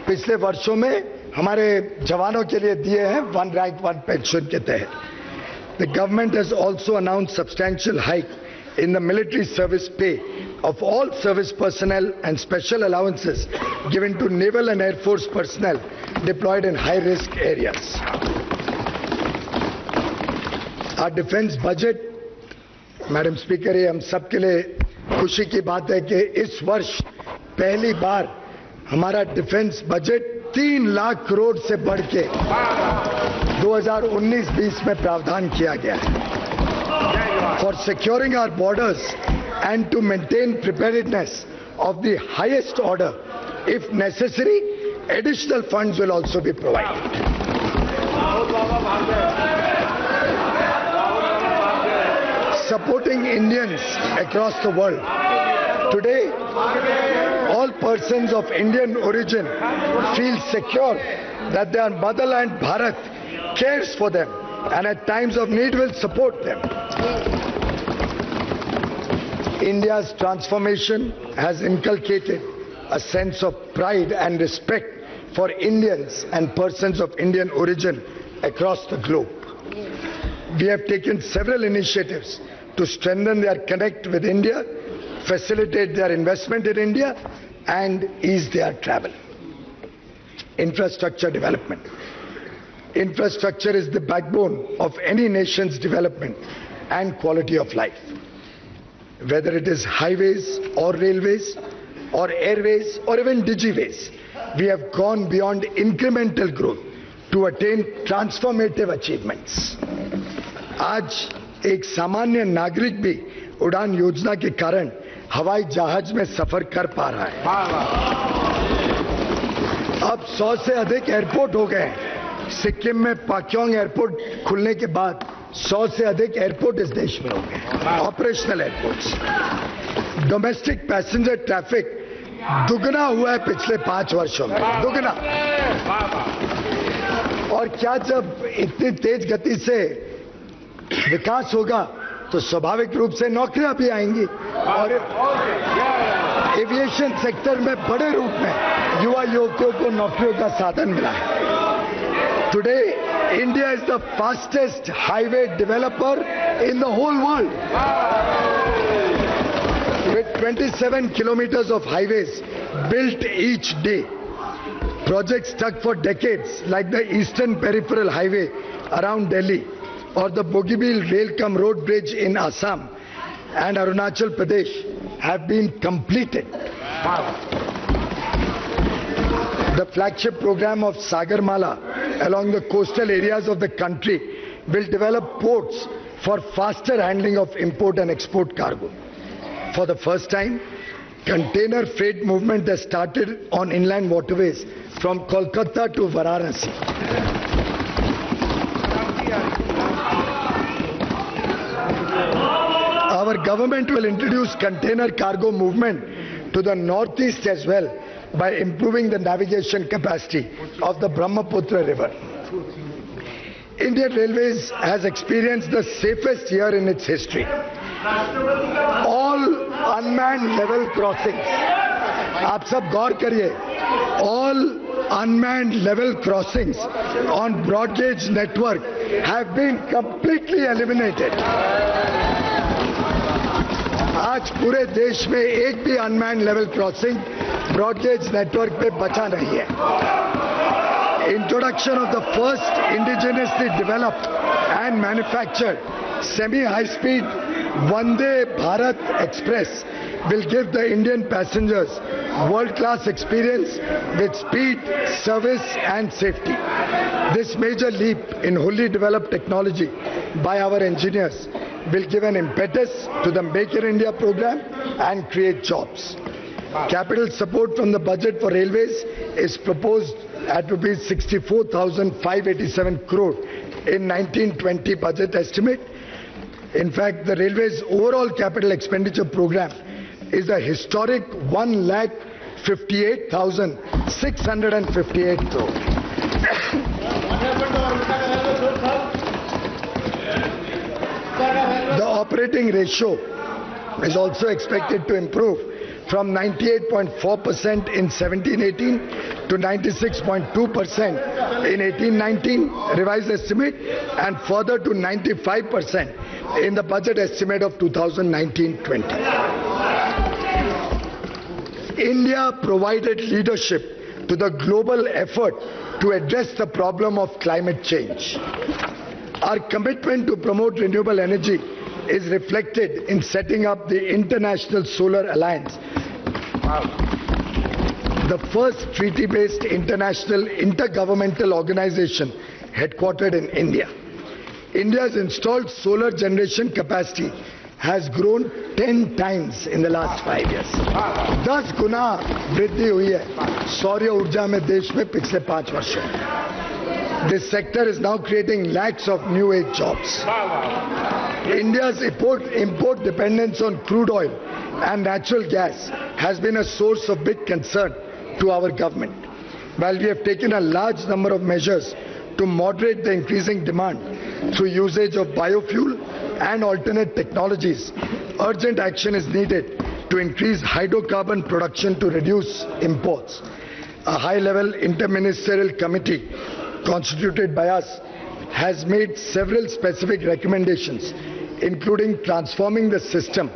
Speaker 1: पिछले वर्षों में हमारे जवानों के लिए दिए हैं one rank one pension के तहत. The government has also announced substantial hike in the military service pay of all service personnel and special allowances given to naval and air force personnel deployed in high-risk areas. Our defense budget, Madam Speaker, ये हम सबके लिए खुशी की बात है कि इस वर्ष पहली बार हमारा डिफेंस बजट 3 लाख करोड़ से बढ़ के 2019-20 में प्रावधान किया गया है. For securing our borders and to maintain preparedness of the highest order, if necessary, additional funds will also be provided. Supporting Indians across the world. Today, all persons of Indian origin feel secure that their motherland Bharat cares for them and at times of need will support them. India's transformation has inculcated a sense of pride and respect for Indians and persons of Indian origin across the globe. We have taken several initiatives to strengthen their connect with India, facilitate their investment in India, and ease their travel. Infrastructure development. Infrastructure is the backbone of any nation's development and quality of life. Whether it is highways or railways or airways or even digiways, we have gone beyond incremental growth to attain transformative achievements. आज एक सामान्य नागरिक भी उड़ान योजना के कारण हवाई जहाज में सफर कर पा रहा है. अब 100 से अधिक एयरपोर्ट हो गए हैं. सिक्किम में पाक्योंग एयरपोर्ट खुलने के बाद 100 से अधिक एयरपोर्ट इस देश में हो गए, operational airports. Domestic passenger traffic दुगना हुआ है पिछले 5 वर्षों में, दुगना. और क्या जब इतनी तेज गति से विकास होगा तो स्वाभाविक रूप से नौकरियां भी आएंगी और एविएशन सेक्टर में बड़े रूप में युवा युवकों को नौकरियों का साधन मिला है. Today India is the fastest highway developer in the whole world. With 27 kilometers of highways built each day, projects stuck for decades like the Eastern Peripheral Highway around Delhi or the Bogibeel Rail-cum-Road Bridge in Assam and Arunachal Pradesh have been completed. The flagship program of Sagarmala along the coastal areas of the country will develop ports for faster handling of import and export cargo. For the first time, container freight movement has started on inland waterways from Kolkata to Varanasi. Our government will introduce container cargo movement to the northeast as well by improving the navigation capacity of the Brahmaputra river. Indian Railways has experienced the safest year in its history. All unmanned level crossings, आप सब गौर करिए, all unmanned level crossings on broad gauge network have been completely eliminated. आज पूरे देश में एक भी unmanned level crossing broad gauge network पे बचा नहीं है. Introduction of the first indigenously developed and manufactured semi-high-speed Vande Bharat Express will give the Indian passengers world-class experience with speed, service and safety. This major leap in wholly developed technology by our engineers will give an impetus to the Make in India program and create jobs. Capital support from the budget for railways is proposed at rupees 64,587 crore in 1920 budget estimate. In fact, the railways overall capital expenditure program is a historic 1,58,658 crore. The operating ratio is also expected to improve from 98.4% in 17-18 to 96.2% in 18-19 revised estimate and further to 95% in the budget estimate of 2019-20. India provided leadership to the global effort to address the problem of climate change. Our commitment to promote renewable energy is reflected in setting up the International Solar Alliance, the first treaty-based international intergovernmental organization headquartered in India. India's installed solar generation capacity has grown 10 times in the last 5 years. 10 गुना वृद्धि हुई है सौर ऊर्जा में देश में पिछले 5 वर्षों में. This sector is now creating lakhs of new age jobs. India's import dependence on crude oil and natural gas has been a source of big concern to our government. While we have taken a large number of measures to moderate the increasing demand through usage of biofuel and alternate technologies, urgent action is needed to increase hydrocarbon production to reduce imports. A high-level interministerial committee constituted by us has made several specific recommendations, including transforming the system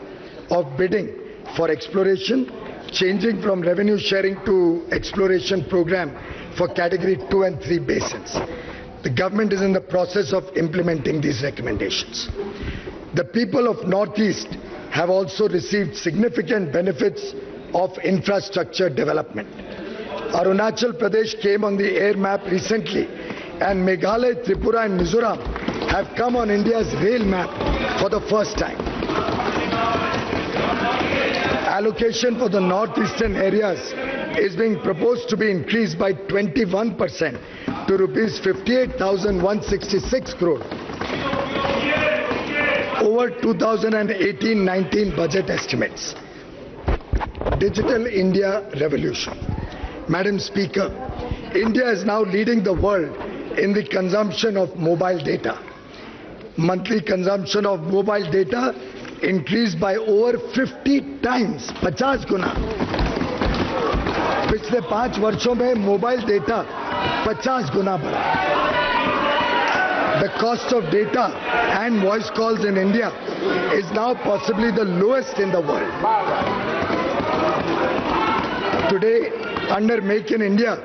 Speaker 1: of bidding for exploration, changing from revenue sharing to exploration program for category 2 and 3 basins. The government is in the process of implementing these recommendations. The people of Northeast have also received significant benefits of infrastructure development. Arunachal Pradesh came on the air map recently, and Meghalaya, Tripura and Mizoram have come on India's rail map for the first time. Allocation for the northeastern areas is being proposed to be increased by 21% to rupees 58,166 crore over 2018-19 budget estimates. Digital India Revolution. Madam Speaker, India is now leading the world in the consumption of mobile data. Monthly consumption of mobile data increased by over 50 times, 50 गुना. पिछले 5 वर्षों में mobile data 50 गुना बढ़ा. The cost of data and voice calls in India is now possibly the lowest in the world. Today, under Make in India,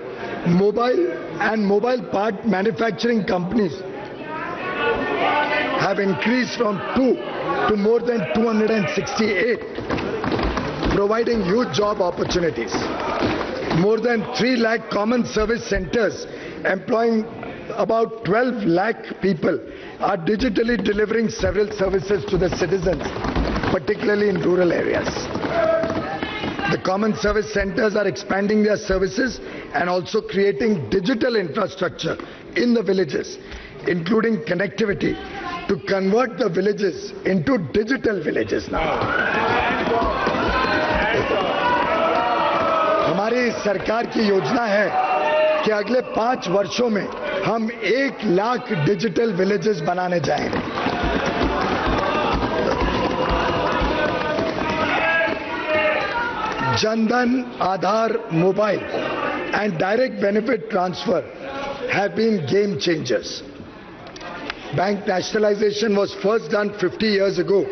Speaker 1: mobile and mobile part manufacturing companies have increased from 2 to more than 268, providing huge job opportunities. More than 3 lakh common service centers employing about 12 lakh people are digitally delivering several services to the citizens, particularly in rural areas. The common service centers are expanding their services and also creating digital infrastructure in the villages, including connectivity to convert the villages into digital villages now. हमारी सरकार की योजना है कि अगले 5 वर्षों में हम 1 लाख डिजिटल विलेजेस बनाने जाएंगे. Jan-Dhan, Aadhaar, mobile and direct benefit transfer have been game changers. Bank nationalization was first done 50 years ago,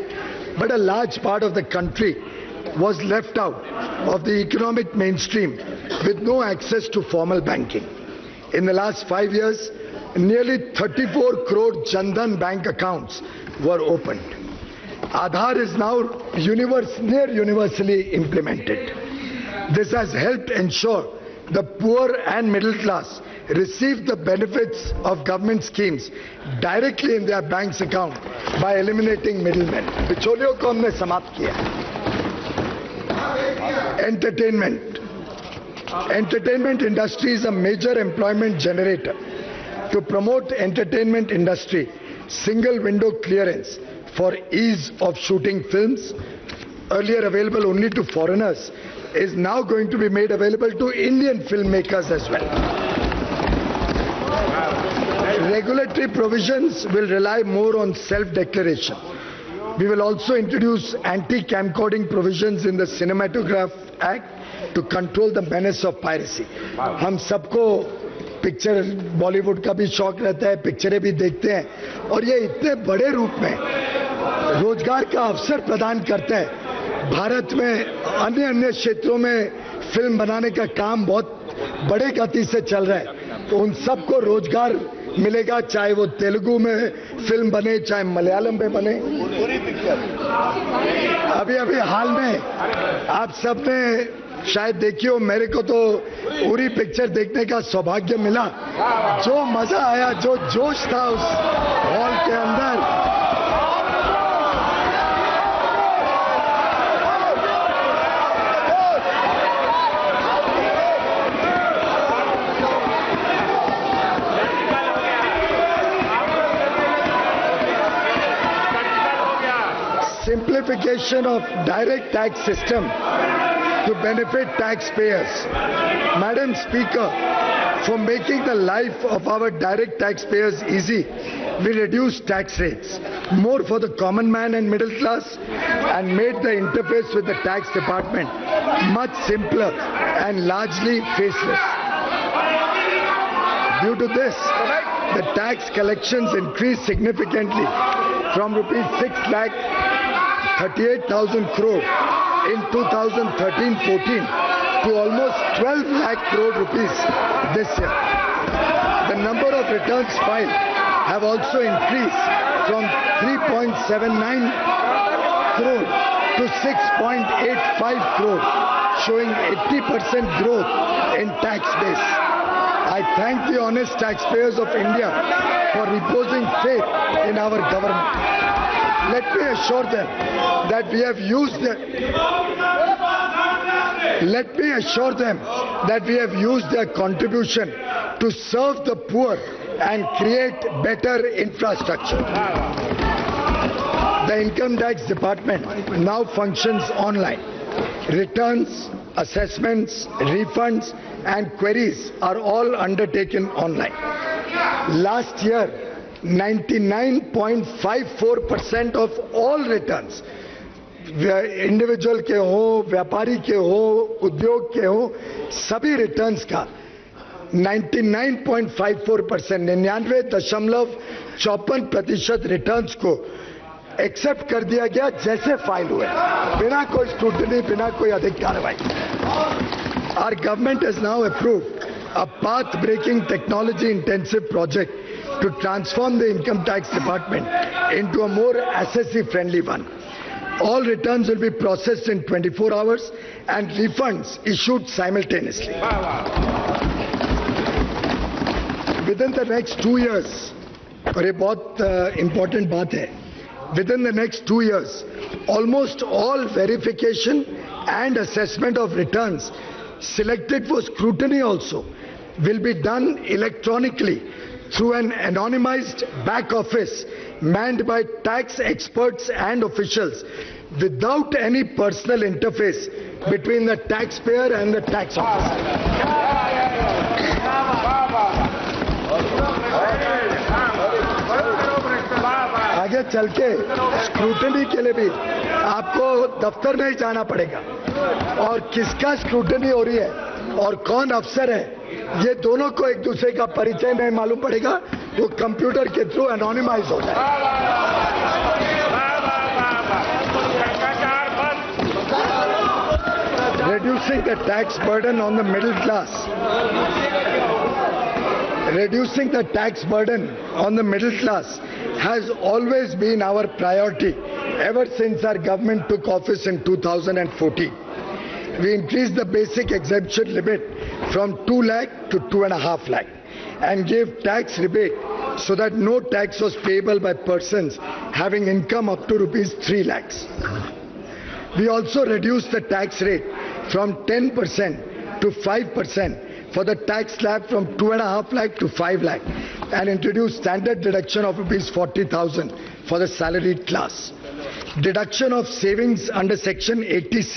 Speaker 1: but a large part of the country was left out of the economic mainstream with no access to formal banking. In the last 5 years, nearly 34 crore Jan-Dhan bank accounts were opened. Aadhaar is now near universally implemented. This has helped ensure the poor and middle class receive the benefits of government schemes directly in their bank's account by eliminating middlemen. बिचौलियों को हमने समाप्त किया. Entertainment industry is a major employment generator. To promote entertainment industry, single window clearance for ease of shooting films, earlier available only to foreigners, is now going to be made available to Indian filmmakers as well. Regulatory provisions will rely more on self-declaration. We will also introduce anti-camcording provisions in the cinematograph Act to control the menace of piracy. हम सबको picture Bollywood का भी शौक रहता है, पिक्चरें भी देखते हैं और ये इतने बड़े रूप में रोजगार का अवसर प्रदान करता है। भारत में अन्य क्षेत्रों में फिल्म बनाने का काम बहुत बड़े गति से चल रहा है, तो उन सबको रोजगार मिलेगा, चाहे वो तेलुगु में फिल्म बने, चाहे मलयालम में बने। अभी हाल में आप सबने शायद देखी हो, मेरे को तो उरी पिक्चर देखने का सौभाग्य मिला। जो मजा आया, जो जोश था उस हॉल के अंदर, simplification of direct tax system to benefit taxpayers. Madam Speaker, for making the life of our direct taxpayers easy, we reduced tax rates more for the common man and middle class and made the interface with the tax department much simpler and largely faceless. Due to this, the tax collections increased significantly from ₹6,38,000 crore in 2013-14 to almost 12 lakh crore rupees this year. The number of returns filed have also increased from 3.79 crore to 6.85 crore, showing 80% growth in tax base. I thank the honest taxpayers of India for reposing faith in our government. Let me assure them that we have used their contribution to serve the poor and create better infrastructure. The Income Tax Department now functions online. Returns, assessments, refunds and queries are all undertaken online. Last year, 99.54% of all returns, individual के हो, व्यापारी के हो, उद्योग के हो, सभी returns का 99.54%, 99.54% रिटर्न्स को एक्सेप्ट कर दिया गया जैसे फाइल हुए, बिना कोई स्क्रूटनी, बिना कोई अधिक कार्रवाई। Our government has now approved a path-breaking technology-intensive project to transform the income tax department into a more assessee-friendly one. All returns will be processed in 24 hours and refunds issued simultaneously. Within the next 2 years, और ये बहुत important बात है, within the next 2 years, almost all verification and assessment of returns selected for scrutiny also will be done electronically through an anonymized back office manned by tax experts and officials without any personal interface between the taxpayer and the tax officer. आगे चल के scrutiny के लिए भी आपको दफ्तर में ही जाना पड़ेगा और किसका स्क्रूटनी हो रही है और कौन अफसर है, ये दोनों को एक दूसरे का परिचय नहीं मालूम पड़ेगा, वो कंप्यूटर के थ्रू एनोनिमाइज हो जाए। Reducing the tax burden on the middle class. Reducing the tax burden on the middle class has always been our priority ever since our government took office in 2014. We increased the basic exemption limit from 2 lakh to 2.5 lakh and gave tax rebate so that no tax was payable by persons having income up to ₹3 lakhs. We also reduced the tax rate from 10% to 5% for the tax slab from 2.5 lakh to 5 lakh and introduced standard deduction of ₹40,000 for the salaried class. Deduction of savings under Section 80C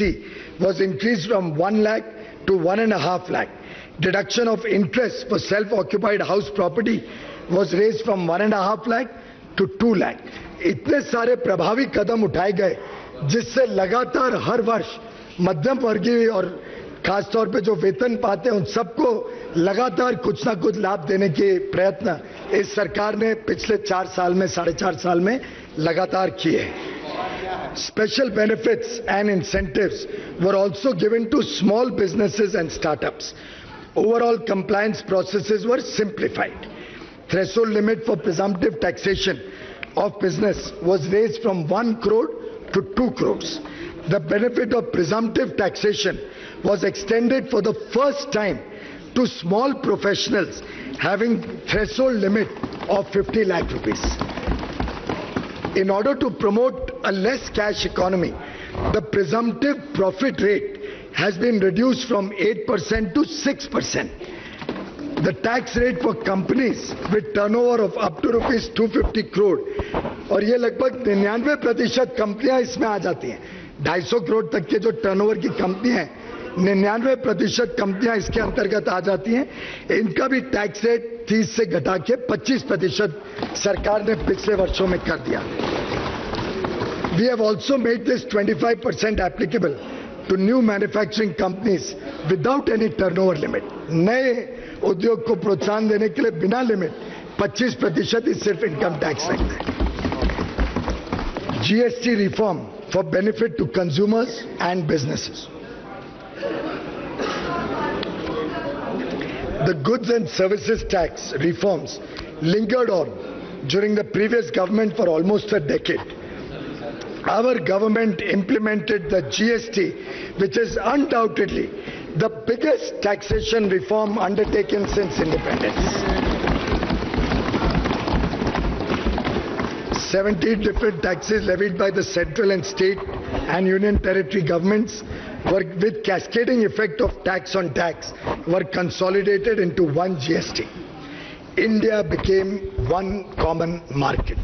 Speaker 1: was increased from 1 lakh to 1.5 lakh. Deduction of interest for self-occupied house property was raised from 1.5 lakh to 2 lakh. इतने सारे प्रभावी कदम उठाए गए जिससे लगातार हर वर्ष मध्यम वर्गीय और खासतौर पे जो वेतन पाते हैं उन सबको लगातार कुछ ना कुछ लाभ देने के प्रयत्न इस सरकार ने पिछले 4 साल में 4.5 साल में लगातार किए हैं. Special benefits and incentives were also given to small businesses and startups. Overall compliance processes were simplified. Threshold limit for presumptive taxation of business was raised from 1 crore to 2 crores. The benefit of presumptive taxation was extended for the first time to small professionals having threshold limit of 50 lakh rupees. In order to promote a less cash economy, the presumptive profit rate has been reduced from 8% to 6%. The tax rate for companies with turnover of up to rupees 250 crore, और ये लगभग 99% कंपनियां इसमें आ जाती हैं. 250 करोड़ तक के जो टर्नओवर की कंपनी है, 99% कंपनियां इसके अंतर्गत आ जाती हैं. इनका भी टैक्स रेट 30 से घटा के 25% सरकार ने पिछले वर्षों में कर दिया. We have also made this 25% applicable to new manufacturing companies without any turnover limit. नए उद्योग को प्रोत्साहन देने के लिए बिना लिमिट 25% ही सिर्फ इनकम टैक्स लगता है. GST reform for benefit to consumers and businesses. The goods and services tax reforms lingered on during the previous government for almost a decade. Our government implemented the GST, which is undoubtedly the biggest taxation reform undertaken since independence. 17 different taxes levied by the central and state and union territory governments were, with cascading effect of tax on tax, were consolidated into one GST. India became one common market.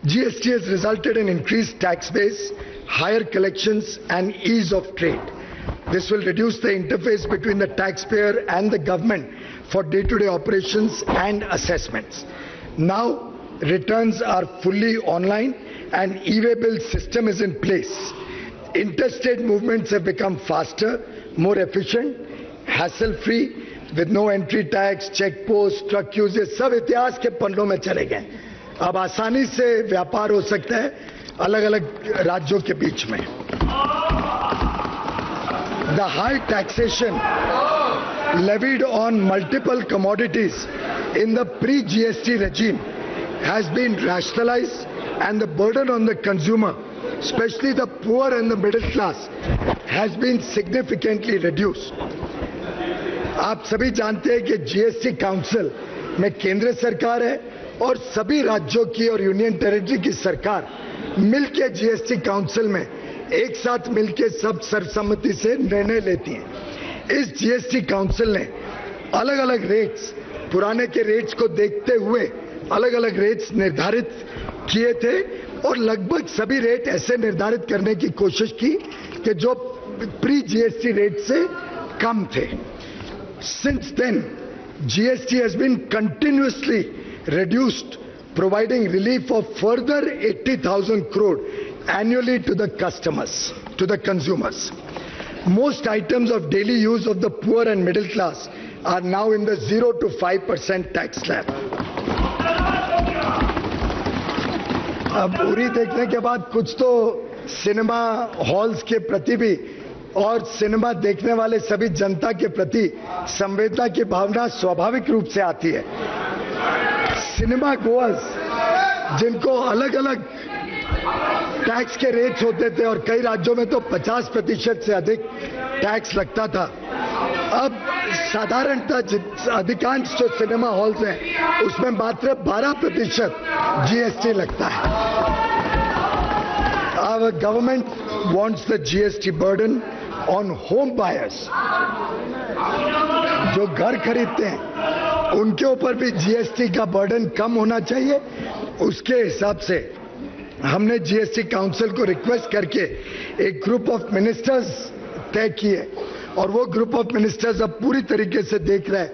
Speaker 1: GST has resulted in increased tax base, higher collections and ease of trade. This will reduce the interface between the taxpayer and the government for day-to-day operations and assessments. Now, returns are fully online and e-way bill system is in place. Interstate movements have become faster, more efficient, hassle-free, with no entry tax, check post, truck queues. ये सब इतिहास के पन्नों में चले गए. अब आसानी से व्यापार हो सकता है अलग-अलग राज्यों के बीच में. The high taxation levied on multiple commodities in the pre-GST regime has been rationalized and the burden on the consumer, especially the poor and the middle class, has been significantly reduced. आप सभी जानते हैं कि GST council में केंद्र सरकार है और सभी राज्यों की और यूनियन टेरिटरी की सरकार मिलके जीएसटी काउंसिल में एक साथ मिलके सब सर्वसम्मति से निर्णय लेती हैं. इस जीएसटी काउंसिल ने अलग अलग रेट्स, पुराने के रेट्स को देखते हुए अलग अलग रेट्स निर्धारित किए थे और लगभग सभी रेट ऐसे निर्धारित करने की कोशिश की कि जो प्री जीएसटी रेट से कम थे. Since then, GST has been continuously reduced, providing relief of further 80,000 crore annually to the customers, to the consumers. Most items of daily use of the poor and middle class are now in the 0 to 5% tax slab. अब उरी देखने के बाद कुछ तो cinema halls के प्रति भी और सिनेमा देखने वाले सभी जनता के प्रति संवेदना की भावना स्वाभाविक रूप से आती है. सिनेमा गोअर्स जिनको अलग अलग टैक्स के रेट्स होते थे और कई राज्यों में तो 50% से अधिक टैक्स लगता था, अब साधारणतः अधिकांश जो सिनेमा हॉल्स हैं उसमें मात्र 12% जीएसटी लगता है. Our government wants the GST burden on home buyers. जो घर खरीदते हैं उनके ऊपर भी जीएसटी का बर्डन कम होना चाहिए. उसके हिसाब से हमने जीएसटी काउंसिल को रिक्वेस्ट करके एक ग्रुप ऑफ मिनिस्टर्स तय किए और वो ग्रुप ऑफ मिनिस्टर्स अब पूरी तरीके से देख रहे हैं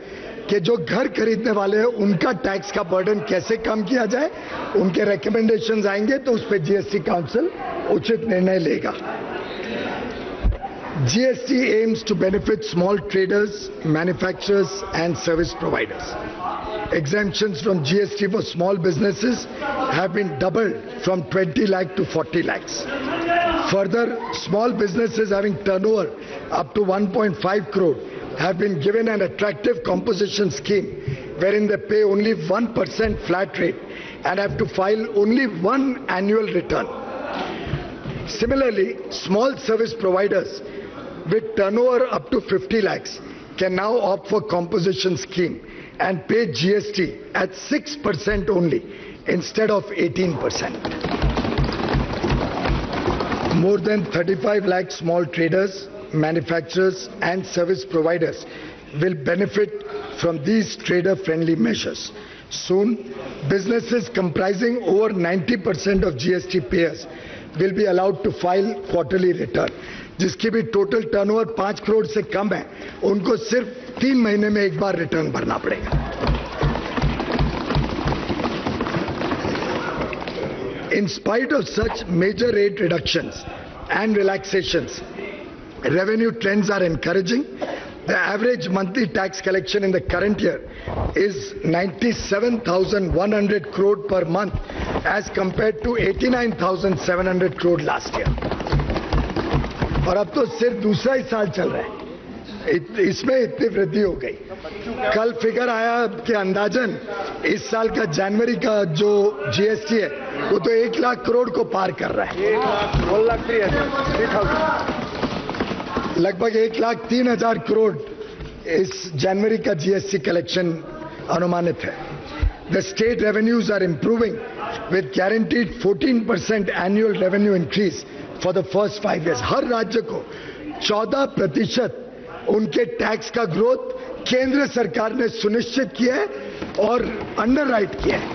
Speaker 1: कि जो घर खरीदने वाले हैं उनका टैक्स का बर्डन कैसे कम किया जाए. उनके रिकमेंडेशंस आएंगे तो उस पर जीएसटी काउंसिल उचित निर्णय लेगा. GST aims to benefit small traders, manufacturers and service providers. Exemptions from GST for small businesses have been doubled from 20 lakh to 40 lakhs. Further, small businesses having turnover up to 1.5 crore have been given an attractive composition scheme wherein they pay only 1% flat rate and have to file only one annual return. Similarly, small service providers with turnover up to 50 lakhs can now opt for composition scheme and pay GST at 6% only instead of 18%. More than 35 lakh small traders, manufacturers and service providers will benefit from these trader-friendly measures. Soon, businesses comprising over 90% of GST payers will be allowed to file quarterly return. जिसकी भी total turnover 5 crore से कम है, उनको सिर्फ 3 महीने में एक बार return भरना पड़ेगा. In spite of such major rate reductions and relaxations, revenue trends are encouraging. The average monthly tax collection in the current year is 97,100 crore per month as compared to 89,700 crore last year. और अब तो सिर्फ दूसरा ही साल चल रहा है, इसमें इतनी वृद्धि हो गई. कल फिगर आया कि अंदाजन इस साल का जनवरी का जो जीएसटी है वो तो 1 लाख करोड़ को पार कर रहा है. लगभग 1,03,000 करोड़ इस जनवरी का जीएसटी कलेक्शन अनुमानित है. The state revenues are improving with guaranteed 14% annual revenue increase for the first 5 years. हर राज्य को 14% उनके टैक्स का ग्रोथ केंद्र सरकार ने सुनिश्चित किया है और अंडरराइट किया है.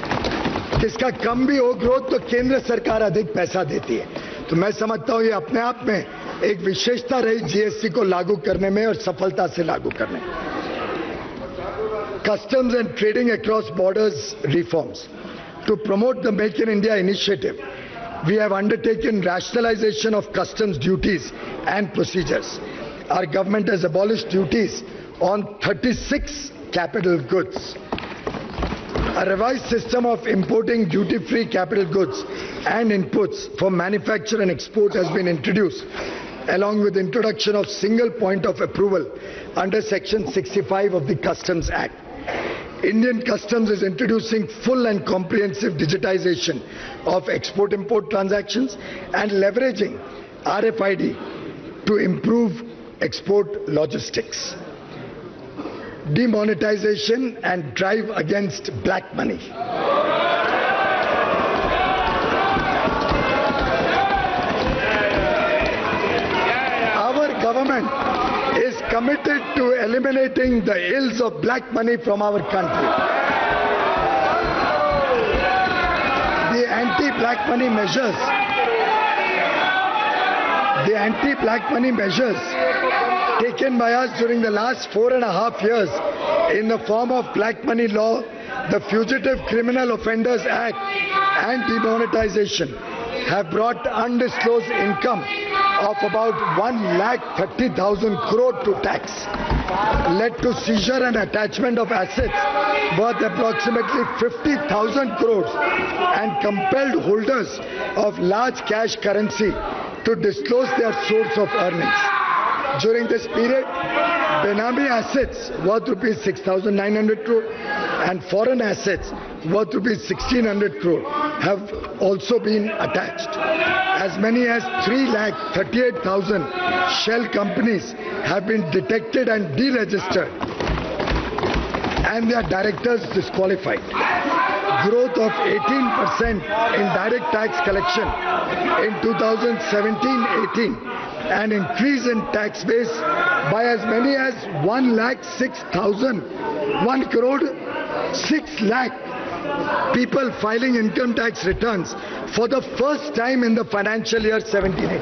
Speaker 1: किसका कम भी हो ग्रोथ तो केंद्र सरकार अधिक पैसा देती है. तो मैं समझता हूं ये अपने आप में एक विशेषता रही जीएसटी को लागू करने में और सफलता से लागू करने में. Customs and trading across borders reforms. To promote the Make in India initiative, we have undertaken rationalization of customs duties and procedures. Our government has abolished duties on 36 capital goods. A revised system of importing duty-free capital goods and inputs for manufacture and export has been introduced, along with introduction of single point of approval under Section 65 of the Customs Act. Indian Customs is introducing full and comprehensive digitization of export-import transactions and leveraging RFID to improve export logistics. Demonetization and drive against black money. Our government is committed to eliminating the ills of black money from our country. The anti-black money measures taken by us during the last 4.5 years in the form of black money law, the Fugitive Criminal Offenders Act and demonetization have brought undisclosed income of about 1,30,000 crore to tax, led to seizure and attachment of assets worth approximately 50,000 crores and compelled holders of large cash currency to disclose their source of earnings. During this period, Benami assets worth rupees 6,900 crore and foreign assets worth rupees 1,600 crore have also been attached. As many as 3,38,000 shell companies have been detected and deregistered and their directors disqualified. Growth of 18% in direct tax collection in 2017-18 and increase in tax base by as many as 1 crore 6 lakh people filing income tax returns for the first time in the financial year 17-18.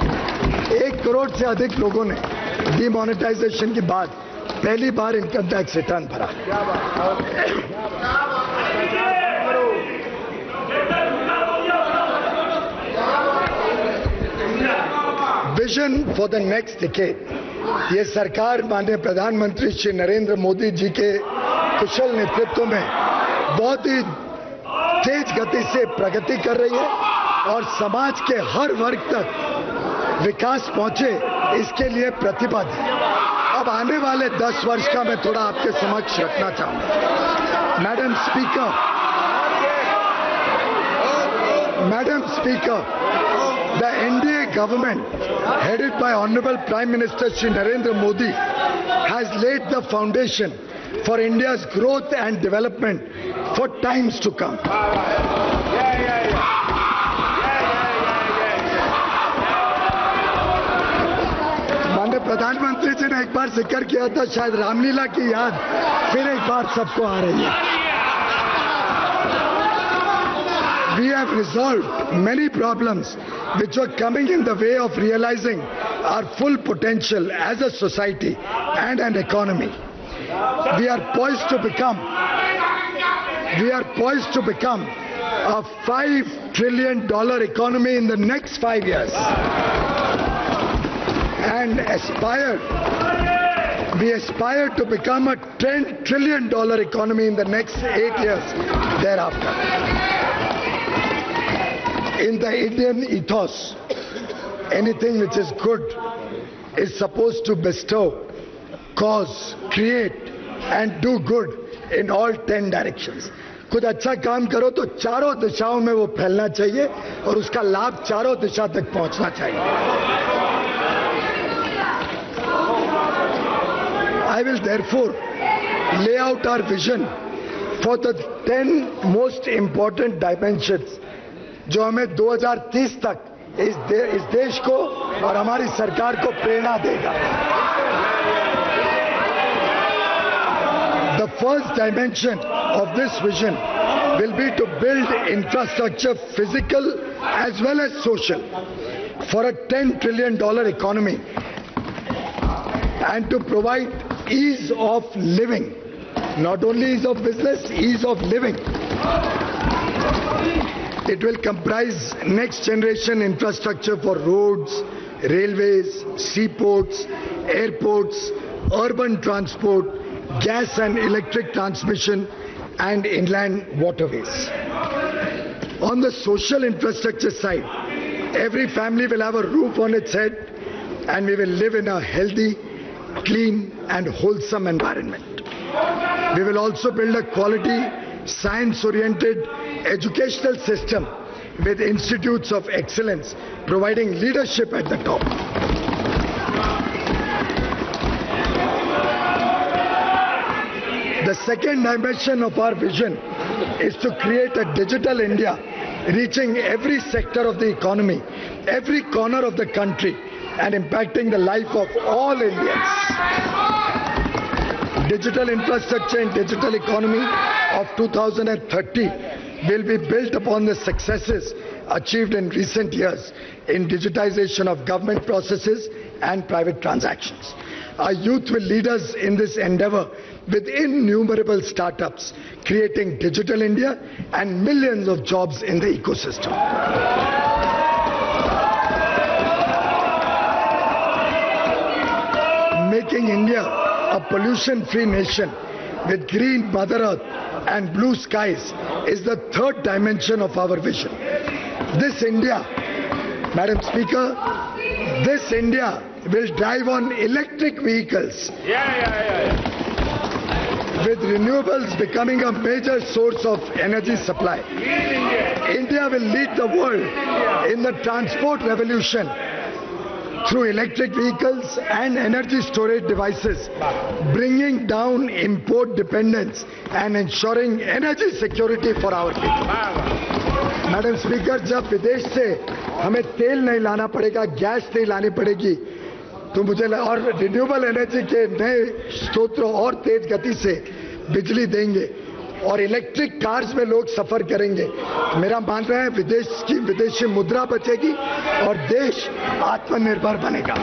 Speaker 1: 1 crore से अधिक लोगों ने demonetisation के बाद पहली बार income tax return भरा. Vision for the next decade. ये सरकार माननीय प्रधानमंत्री श्री नरेंद्र मोदी जी के कुशल नेतृत्व में बहुत ही तेज गति से प्रगति कर रही है और समाज के हर वर्ग तक विकास पहुंचे, इसके लिए प्रतिबद्ध है। अब आने वाले 10 वर्ष का मैं थोड़ा आपके समक्ष रखना चाहूंगा। Madam Speaker, the NDA government, headed by Honorable Prime Minister Shri Narendra Modi, has laid the foundation for India's growth and development for times to come. माननीय प्रधानमंत्री जी ने एक बार जिक्र किया था, शायद रामलीला की याद फिर एक बार सबको आ रही है। We have resolved many problems which were coming in the way of realizing our full potential as a society and an economy. We are poised to become a $5 trillion economy in the next 5 years, and we aspire to become a $10 trillion economy in the next 8 years thereafter. In the Indian ethos, anything which is good is supposed to bestow, cause, create and do good in all 10 directions. कुछ अच्छा काम करो तो चारों दिशाओं में वो फैलना चाहिए और उसका लाभ चारों दिशा तक पहुंचना चाहिए। I will therefore lay out our vision for the 10 most important dimensions जो हमें 2030 तक इस देश को और हमारी सरकार को प्रेरणा देगा। The first dimension of this vision will be to build infrastructure, physical as well as social, for a $10 trillion economy and to provide ease of living, not only ease of business, ease of living. It will comprise next generation infrastructure for roads, railways, seaports, airports, urban transport, gas and electric transmission and inland waterways. On the social infrastructure side, every family will have a roof on its head and we will live in a healthy, clean and wholesome environment. We will also build a quality, science-oriented educational system with institutes of excellence providing leadership at the top. The second dimension of our vision is to create a digital India reaching every sector of the economy, every corner of the country and impacting the life of all Indians. Digital infrastructure and digital economy of 2030 will be built upon the successes achieved in recent years in digitization of government processes and private transactions. Our youth will lead us in this endeavor with innumerable startups, creating digital India and millions of jobs in the ecosystem. Making India a pollution-free nation with green Mother Earth and blue skies is the third dimension of our vision. This India, Madam Speaker, this India will drive on electric vehicles. With renewables becoming a major source of energy supply. India will lead the world in the transport revolution through electric vehicles and energy storage devices, bringing down import dependence and ensuring energy security for our people. Madam Speaker, जब विदेश से हमें तेल नहीं लाना पड़ेगा, gas नहीं लानी पड़ेगी, तो मुझे और रिन्यूएबल एनर्जी के नए स्रोतों और तेज गति से बिजली देंगे और इलेक्ट्रिक कार्स में लोग सफर करेंगे, मेरा मानना है विदेशी मुद्रा बचेगी और देश आत्मनिर्भर बनेगा।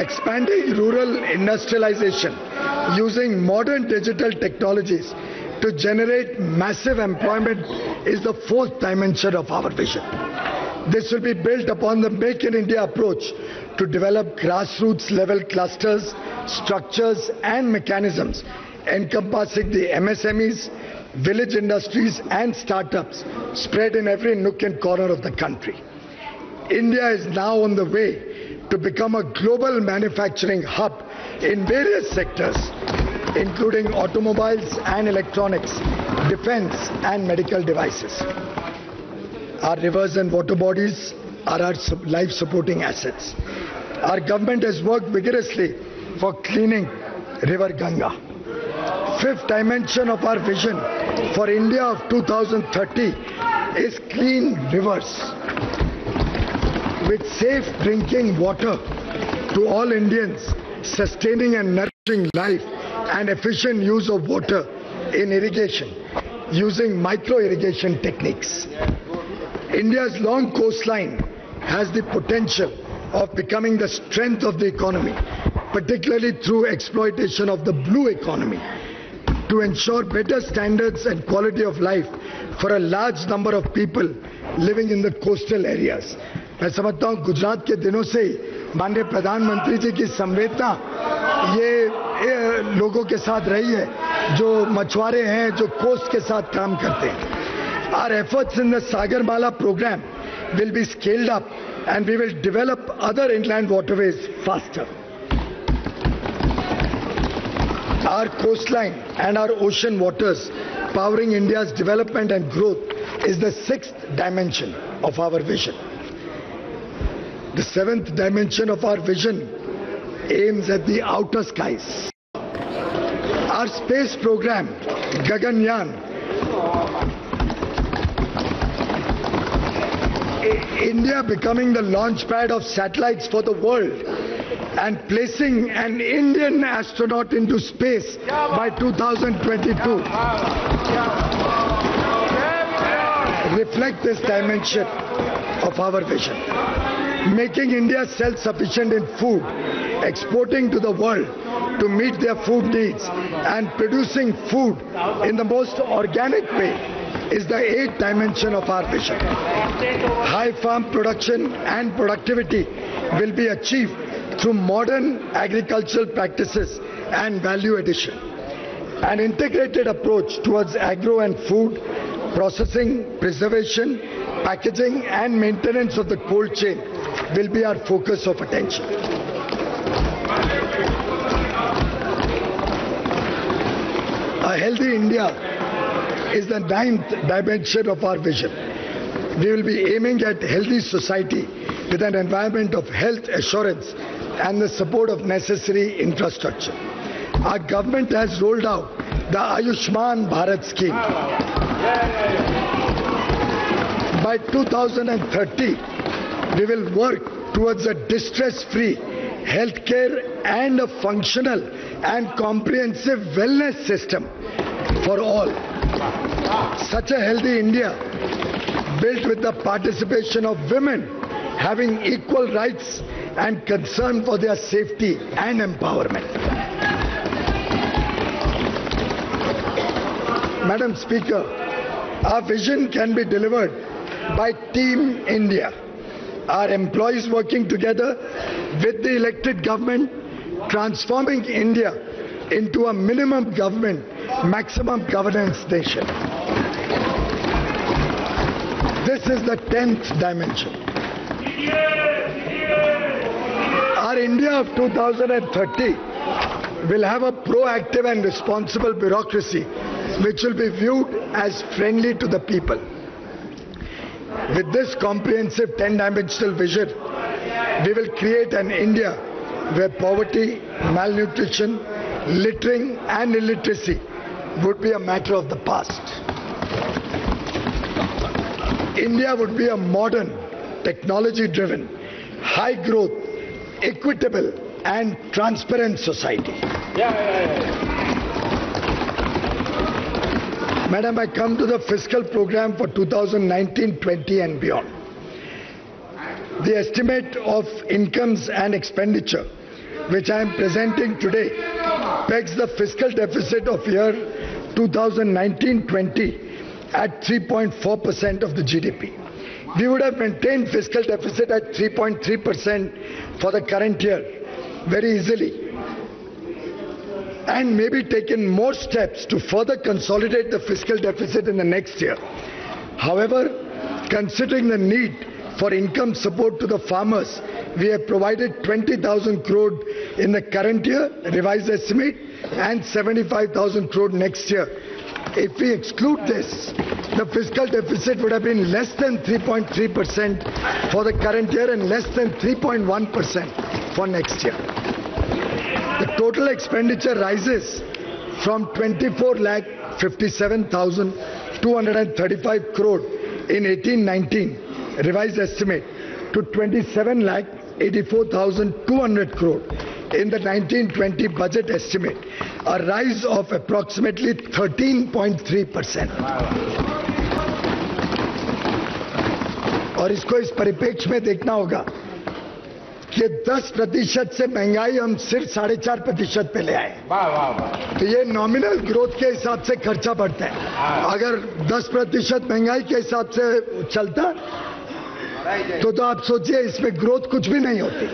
Speaker 1: Expanding rural industrialization using modern digital technologies to generate massive employment is the fourth dimension of our vision. This will be built upon the Make in India approach to develop grassroots level clusters, structures and mechanisms encompassing the MSMEs, village industries and startups spread in every nook and corner of the country. India is now on the way to become a global manufacturing hub in various sectors, including automobiles and electronics, defense and medical devices. Our rivers and water bodies are our life-supporting assets. Our government has worked vigorously for cleaning River Ganga. Fifth dimension of our vision for India of 2030 is clean rivers with safe drinking water to all Indians, sustaining and nourishing life and efficient use of water in irrigation using micro-irrigation techniques. India's long coastline has the potential of becoming the strength of the economy, particularly through exploitation of the blue economy, to ensure better standards and quality of life for a large number of people living in the coastal areas. मैं समझता हूँ गुजरात के दिनों से ही माननीय प्रधानमंत्री जी की संवेदना ये लोगों के साथ रही है जो मछुआरे हैं, जो कोस्ट के साथ काम करते हैं. Our efforts in the Sagarmala program will be scaled up and we will develop other inland waterways faster. Our coastline and our ocean waters powering India's development and growth is the sixth dimension of our vision. The seventh dimension of our vision aims at the outer skies. Our space program, Gaganyaan, India becoming the launch pad of satellites for the world and placing an Indian astronaut into space by 2022 reflect this dimension of our vision. Making India self-sufficient in food, exporting to the world to meet their food needs and producing food in the most organic way is the eighth dimension of our vision. High farm production and productivity will be achieved through modern agricultural practices and value addition. An integrated approach towards agro and food, processing, preservation, packaging and maintenance of the cold chain will be our focus of attention. A healthy India is the ninth dimension of our vision. We will be aiming at healthy society with an environment of health assurance and the support of necessary infrastructure. Our government has rolled out the Ayushman Bharat scheme. By 2030, we will work towards a distress-free healthcare and a functional and comprehensive wellness system for all. Such a healthy India, built with the participation of women, having equal rights and concern for their safety and empowerment. Madam Speaker, our vision can be delivered by Team India. Our employees working together with the elected government, transforming India into a minimum government, maximum governance nation. This is the 10th dimension. Our India of 2030 will have a proactive and responsible bureaucracy which will be viewed as friendly to the people. With this comprehensive 10-dimensional vision, we will create an India where poverty, malnutrition, littering and illiteracy would be a matter of the past. India would be a modern, technology-driven, high-growth, equitable and transparent society. Madam, I come to the fiscal program for 2019-20 and beyond. The estimate of incomes and expenditure, which I am presenting today, pegs the fiscal deficit of year 2019-20 at 3.4% of the GDP. We would have maintained fiscal deficit at 3.3% for the current year very easily, and maybe taken more steps to further consolidate the fiscal deficit in the next year. However, considering the need for income support to the farmers, we have provided 20,000 crore in the current year, revised estimate, and 75,000 crore next year. If we exclude this, the fiscal deficit would have been less than 3.3% for the current year and less than 3.1% for next year. The total expenditure rises from 24,57,235 crore in 18-19 revised estimate to 27,84,200 crore in the 19-20 budget estimate, a rise of approximately 13.3%. और इसको इस परिप्रेक्ष्य में देखना होगा कि 10% से महंगाई हम सिर्फ 4.5% पे ले आए। तो ये नॉमिनल ग्रोथ के हिसाब से खर्चा बढ़ता है। अगर 10% महंगाई के हिसाब से चलता तो आप सोचिए इसमें ग्रोथ कुछ भी नहीं होती।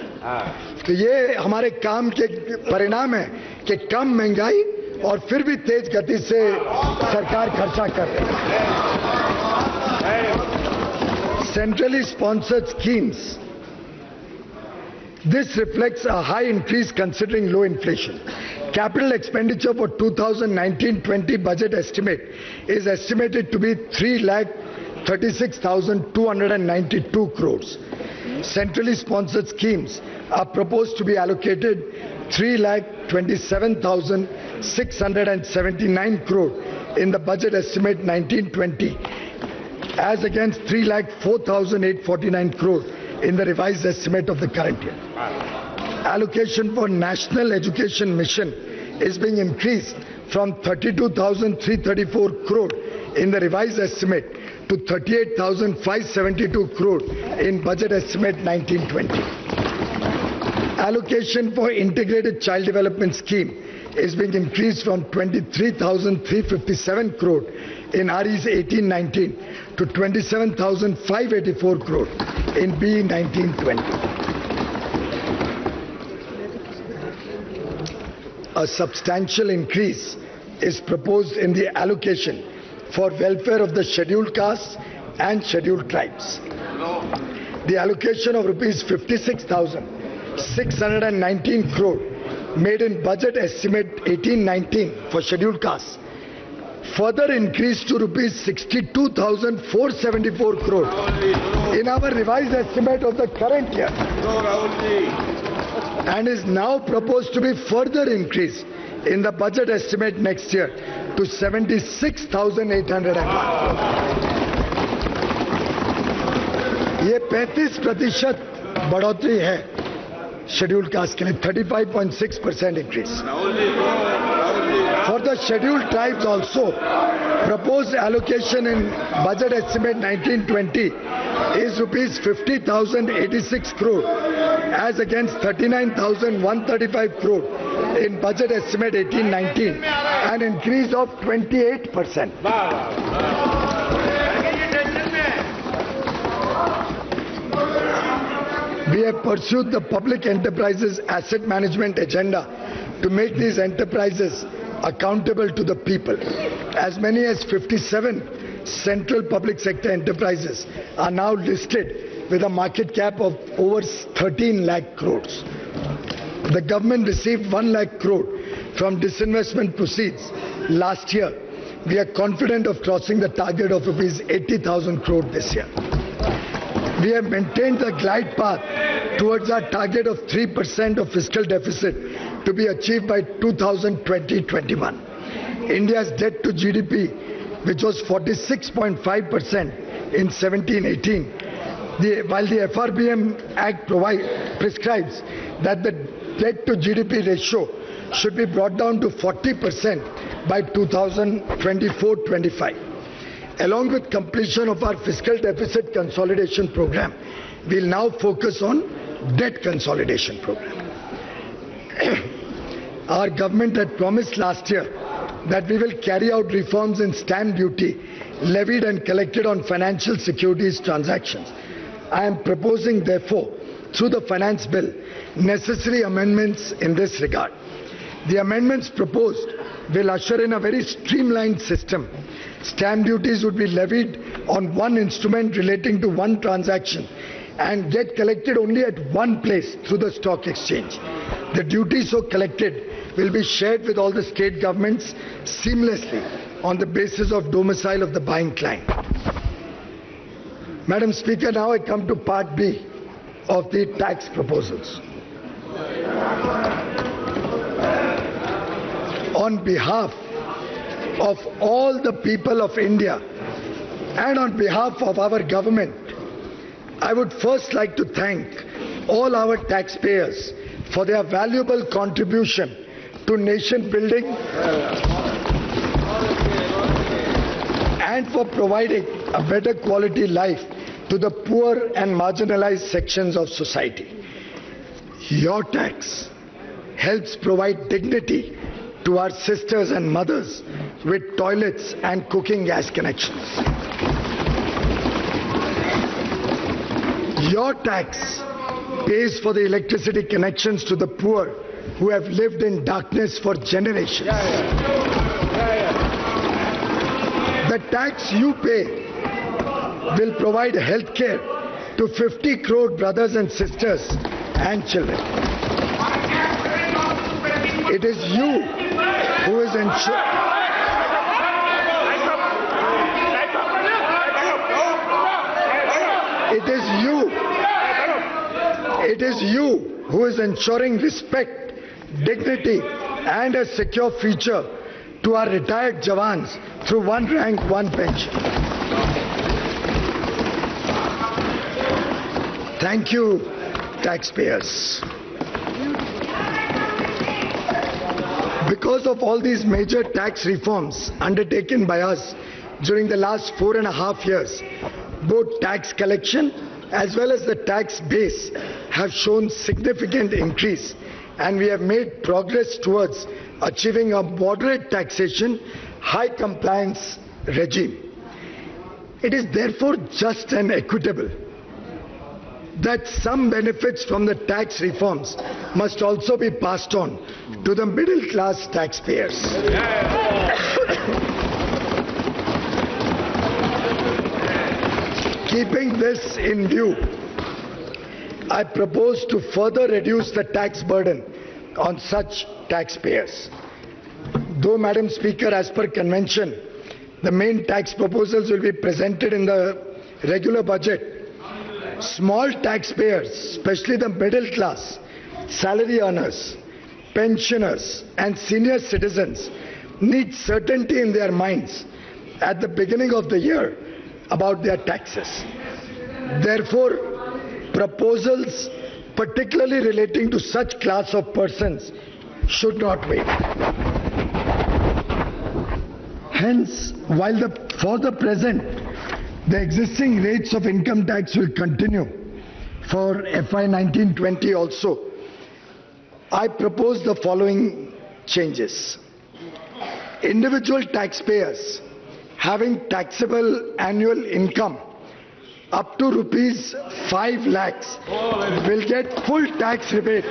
Speaker 1: तो ये हमारे काम के परिणाम है कि कम महंगाई और फिर भी तेज गति से सरकार खर्चा कर रही है। Centrally sponsored schemes. This reflects a high increase considering low inflation. Capital expenditure for 2019-20 budget estimate is estimated to be 3,36,292 crores. Centrally sponsored schemes are proposed to be allocated 3,27,679 crore in the budget estimate 19-20 as against 3,04,849 crore in the revised estimate of the current year. Allocation for National Education Mission is being increased from 32,334 crore in the revised estimate to 38,572 crore in budget estimate 19-20. Allocation for Integrated Child Development Scheme is being increased from 23,357 crore in RE's 18-19 to 27,584 crore in B 19-20. A substantial increase is proposed in the allocation for welfare of the scheduled castes and scheduled tribes. The allocation of rupees 56,619 crore made in budget estimate 18-19 for scheduled castes further increased to rupees 62,474 crore in our revised estimate of the current year, and is now proposed to be further increased in the budget estimate next year to 76,801 crore. ये 35% बढ़ोतरी है scheduled caste के लिए, 35.6% increase. For the scheduled tribes also, proposed allocation in budget estimate 19-20 is rupees 50,086 crore as against 39,135 crore in budget estimate 18-19, an increase of 28%. We have pursued the public enterprises asset management agenda to make these enterprises accountable to the people. As many as 57 central public sector enterprises are now listed with a market cap of over 13 lakh crores. The government received 1 lakh crore from disinvestment proceeds last year. We are confident of crossing the target of rupees 80,000 crore this year. We have maintained the glide path towards our target of 3% of fiscal deficit to be achieved by 2020-21. India's debt to GDP, which was 46.5% in 17-18, while the FRBM Act prescribes that the debt to GDP ratio should be brought down to 40% by 2024-25. Along with completion of our fiscal deficit consolidation program, we will now focus on debt consolidation program. Our government had promised last year that we will carry out reforms in stamp duty levied and collected on financial securities transactions. I am proposing, therefore, through the Finance Bill, necessary amendments in this regard. The amendments proposed will usher in a very streamlined system. Stamp duties would be levied on one instrument relating to one transaction and get collected only at one place through the stock exchange. The duty so collected will be shared with all the state governments seamlessly on the basis of domicile of the buying client. Madam Speaker, now I come to Part B of the tax proposals. On behalf of all the people of India and on behalf of our government, I would first like to thank all our taxpayers for their valuable contribution to nation building and for providing a better quality life to the poor and marginalized sections of society. Your tax helps provide dignity to our sisters and mothers with toilets and cooking gas connections. Your tax pays for the electricity connections to the poor who have lived in darkness for generations. The tax you pay will provide health care to 50 crore brothers and sisters and children. It is you who is ensuring. It is you who is ensuring respect, dignity and a secure future to our retired Jawans through one rank, one pension. Thank you, taxpayers. Because of all these major tax reforms undertaken by us during the last 4.5 years, both tax collection as well as the tax base have shown significant increase, and we have made progress towards achieving a moderate taxation, high compliance regime. It is therefore just and equitable that some benefits from the tax reforms must also be passed on to the middle class taxpayers. Keeping this in view, I propose to further reduce the tax burden on such taxpayers. Though, Madam Speaker, as per convention, the main tax proposals will be presented in the regular budget, small taxpayers, especially the middle class, salary earners, pensioners and senior citizens need certainty in their minds at the beginning of the year about their taxes. Therefore, proposals particularly relating to such class of persons should not wait. Hence, while for the present, the existing rates of income tax will continue for FY 19-20 also, I propose the following changes. Individual taxpayers having taxable annual income up to rupees 5 lakhs will get full tax rebate.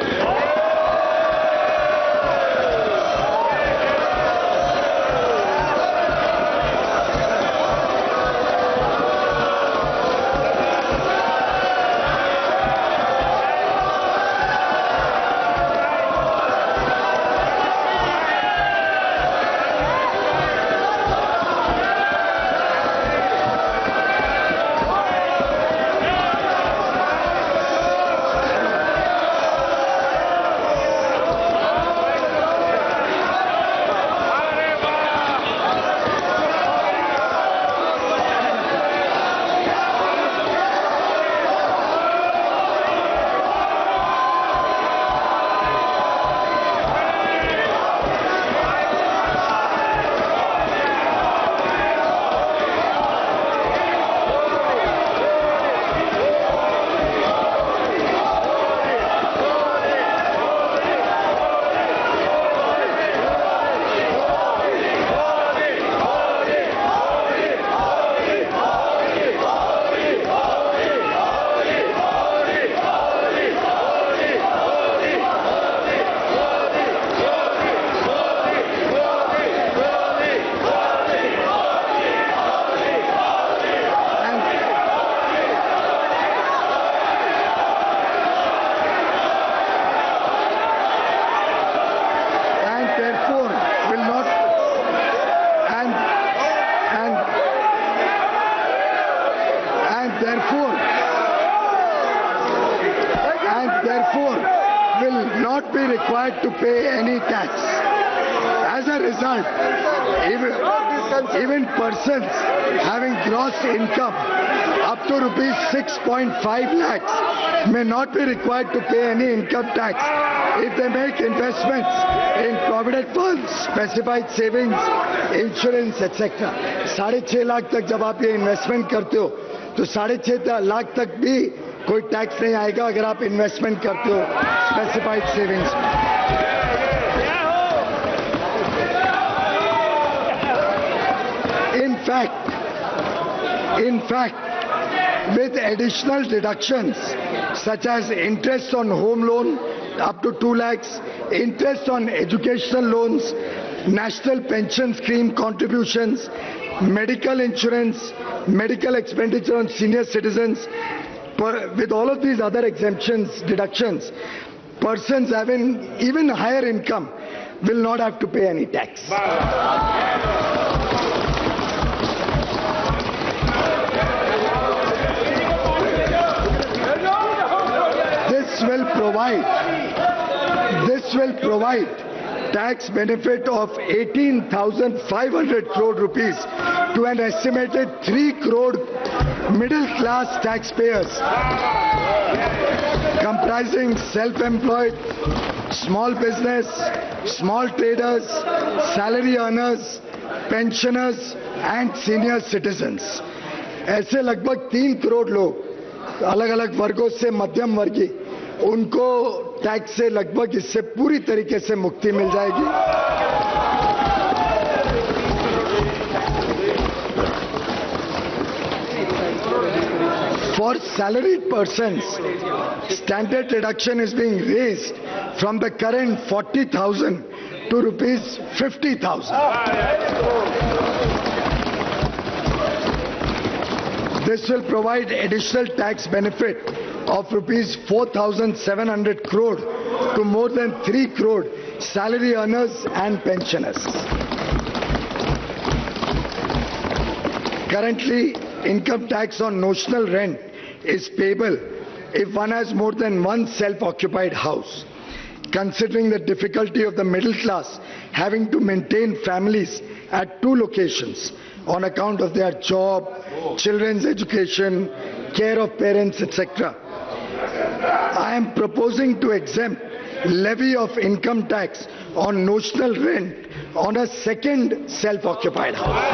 Speaker 1: not be required to pay any tax. As a result, even persons having gross income up to rupees 6.5 lakhs may not be required to pay any income tax if they make investments in provident funds, specified savings, insurance, etc. 6.5 lakh तक जब आप ये investment करते हो तो 6.5 लाख तक भी कोई टैक्स नहीं आएगा अगर आप इन्वेस्टमेंट करते हो स्पेसिफाइड सेविंग्स में. In fact, with additional deductions such as interest on home loan up to 2 lakhs, interest on educational loans, national pension scheme contributions, medical insurance, medical expenditure on senior citizens, with all of these other exemptions, deductions, persons having even higher income will not have to pay any tax. This will provide tax benefit of 18,500 crore rupees to an estimated 3 crore middle class taxpayers comprising self-employed, small business, small traders, salary earners, pensioners and senior citizens. ऐसे लगभग 3 करोड़ लोग अलग अलग वर्गों से मध्यम वर्गीय उनको टैक्स से लगभग इससे पूरी तरीके से मुक्ति मिल जाएगी. For salaried persons, standard deduction is being raised from the current 40,000 to rupees 50,000. This will provide additional tax benefit of rupees 4,700 crore to more than 3 crore salary earners and pensioners. Currently, income tax on notional rent is payable if one has more than one self-occupied house. Considering the difficulty of the middle class having to maintain families at 2 locations on account of their job, children's education, care of parents, etc., I am proposing to exempt levy of income tax on notional rent on a second self-occupied house.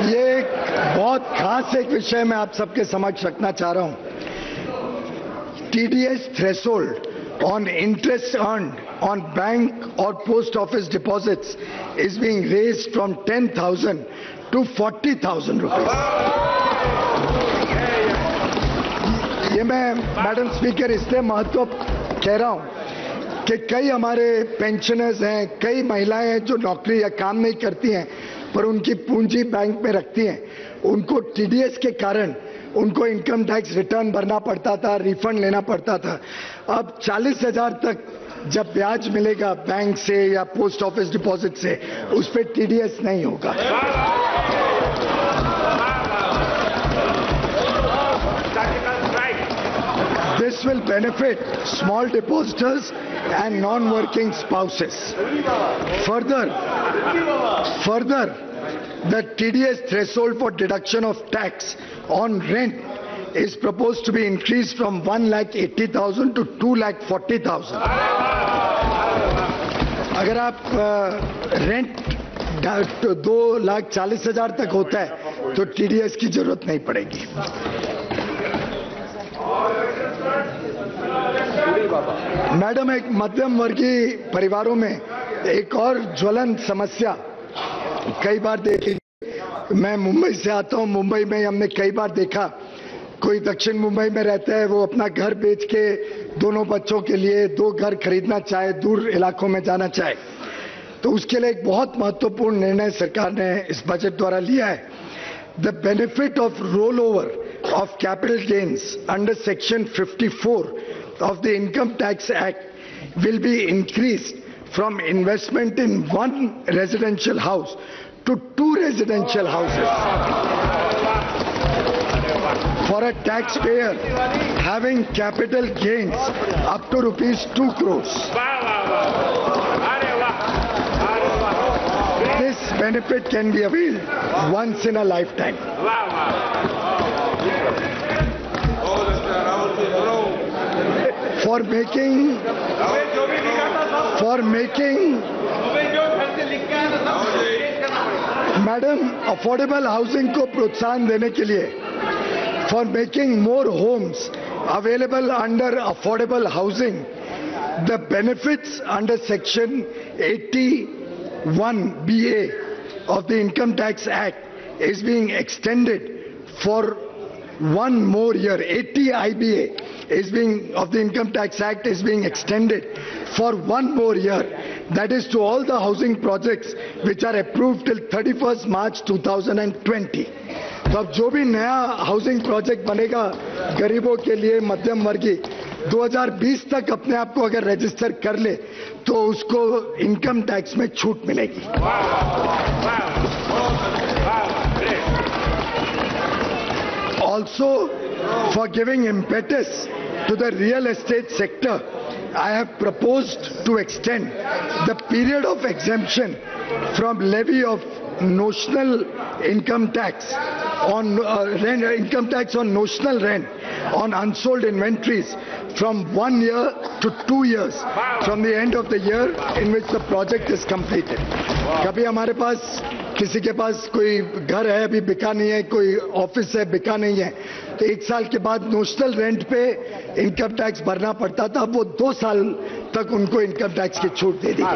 Speaker 1: ये बहुत खास एक विषय मैं आप सबके समक्ष रखना चाह रहा हूं. TDS threshold on interest earned on bank or post office deposits is being raised from 10,000 to 40,000 rupees. ये मैं मैडम स्पीकर इसलिए महत्व कह रहा हूं कि कई हमारे पेंशनर्स हैं, कई महिलाएं हैं जो नौकरी या काम नहीं करती हैं पर उनकी पूंजी बैंक में रखती हैं. उनको टीडीएस के कारण उनको इनकम टैक्स रिटर्न भरना पड़ता था, रिफंड लेना पड़ता था. अब 40,000 तक जब ब्याज मिलेगा बैंक से या पोस्ट ऑफिस डिपॉजिट से, उस पे टीडीएस नहीं होगा. This will benefit small depositors and non-working spouses. Further, the TDS threshold for deduction of tax on rent is proposed to be increased from 1,80,000 to 2,40,000. अगर आप रेंट 2,40,000 तक होता है तो टीडीएस की जरूरत नहीं पड़ेगी. मैडम, एक मध्यम वर्गीय परिवारों में एक और ज्वलंत समस्या कई बार देखी. मैं मुंबई से आता हूं. मुंबई में हमने कई बार देखा कोई दक्षिण मुंबई में रहता है, वो अपना घर बेच के दोनों बच्चों के लिए 2 घर खरीदना चाहे, दूर इलाकों में जाना चाहे, तो उसके लिए एक बहुत महत्वपूर्ण निर्णय सरकार ने इस बजट द्वारा लिया है. The benefit of roll over of capital gains under section 54 of the Income Tax Act will be increased from investment in one residential house to 2 residential houses. For a taxpayer having capital gains up to rupees 2 crores. This benefit can be availed once in a lifetime. For making madam affordable housing को प्रोत्साहन देने के लिए for making more homes available under affordable housing, the benefits under section 81BA of the Income Tax Act is being extended for one more year. 80 IBA of the Income Tax Act is being extended for one more year. That is to all the housing projects which are approved till 31st March 2020. तो अब जो भी नया housing project बनेगा गरीबों के लिए, मध्यम वर्गीय, 2020 तक अपने आप को अगर रजिस्टर कर ले तो उसको इनकम टैक्स में छूट मिलेगी. Also, for giving impetus to the real estate sector, I have proposed to extend the period of exemption from levy of notional income tax on notional rent on unsold inventories from 1 year to 2 years from the end of the year in which the project is completed. कभी हमारे पास किसी के पास कोई घर है अभी बिका नहीं है, कोई ऑफिस है बिका नहीं है, तो 1 साल के बाद नोशनल रेंट पे इनकम टैक्स भरना पड़ता था. अब वो 2 साल तक उनको इनकम टैक्स की छूट दे दी गई है.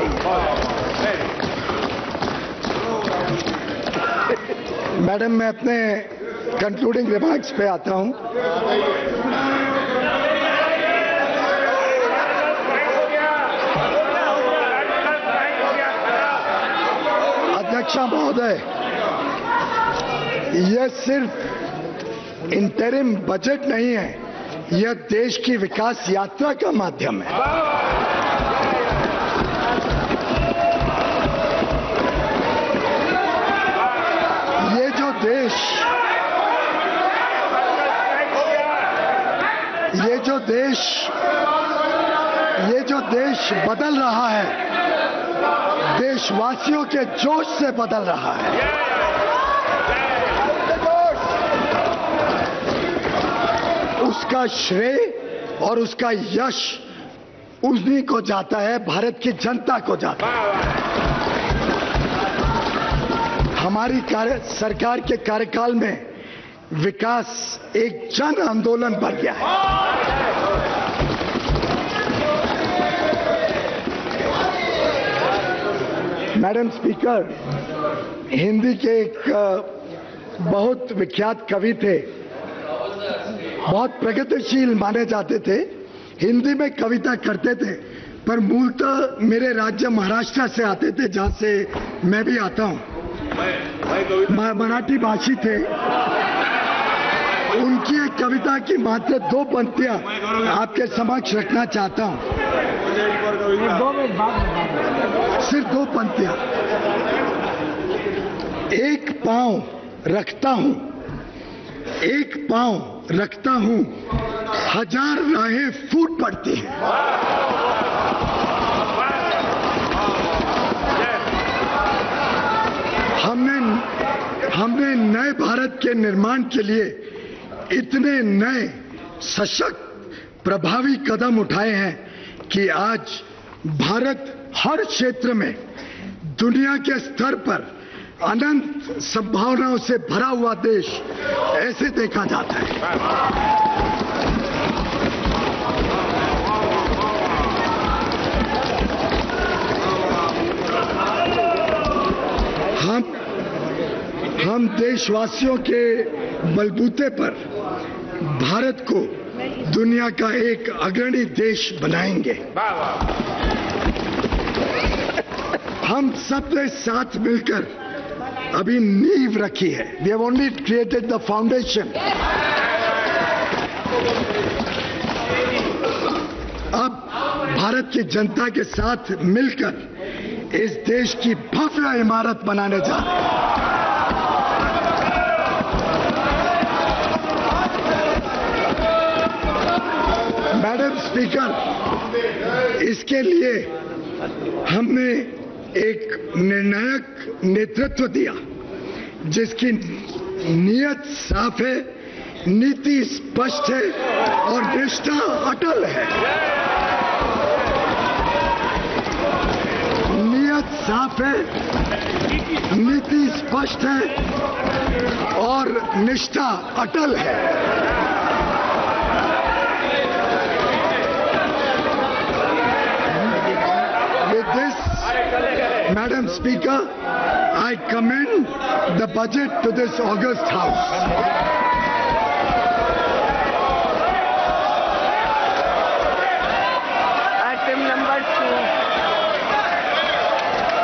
Speaker 1: मैडम, मैं अपने कंक्लूडिंग रिमार्क्स पे आता हूं. अध्यक्षा महोदय, यह सिर्फ इंटरिम बजट नहीं है, यह देश की विकास यात्रा का माध्यम है. ये जो देश बदल रहा है, देशवासियों के जोश से बदल रहा है. उसका श्रेय और उसका यश उन्हीं को जाता है, भारत की जनता को जाता है. हमारी सरकार के कार्यकाल में विकास एक जन आंदोलन बन गया है. मैडम स्पीकर, हिंदी के एक बहुत विख्यात कवि थे, बहुत प्रगतिशील माने जाते थे, हिंदी में कविता करते थे, पर मूलतः मेरे राज्य महाराष्ट्र से आते थे, जहां से मैं भी आता हूं. मराठी भाषी थे. उनकी एक कविता की मात्र 2 पंक्तियां आपके समक्ष रखना चाहता हूं. सिर्फ 2 पंक्तियां. एक पांव रखता हूं, हजार राहें फूट पड़ती हैं. हमने नए भारत के निर्माण के लिए इतने नए, सशक्त, प्रभावी कदम उठाए हैं कि आज भारत हर क्षेत्र में दुनिया के स्तर पर अनंत संभावनाओं से भरा हुआ देश ऐसे देखा जाता है. हम देशवासियों के बलबूते पर भारत को दुनिया का एक अग्रणी देश बनाएंगे. हम सबने साथ मिलकर अभी नींव रखी है. We have only created the foundation. अब भारत की जनता के साथ मिलकर इस देश की भव्य इमारत बनाने जा रहे हैं। मैडम स्पीकर, इसके लिए हमने एक निर्णायक नेतृत्व दिया जिसकी नीयत साफ है, नीति स्पष्ट है और निष्ठा अटल है। नीयत साफ है, नीति स्पष्ट है और निष्ठा अटल है। With this, Madam Speaker, I commend the budget to this august House.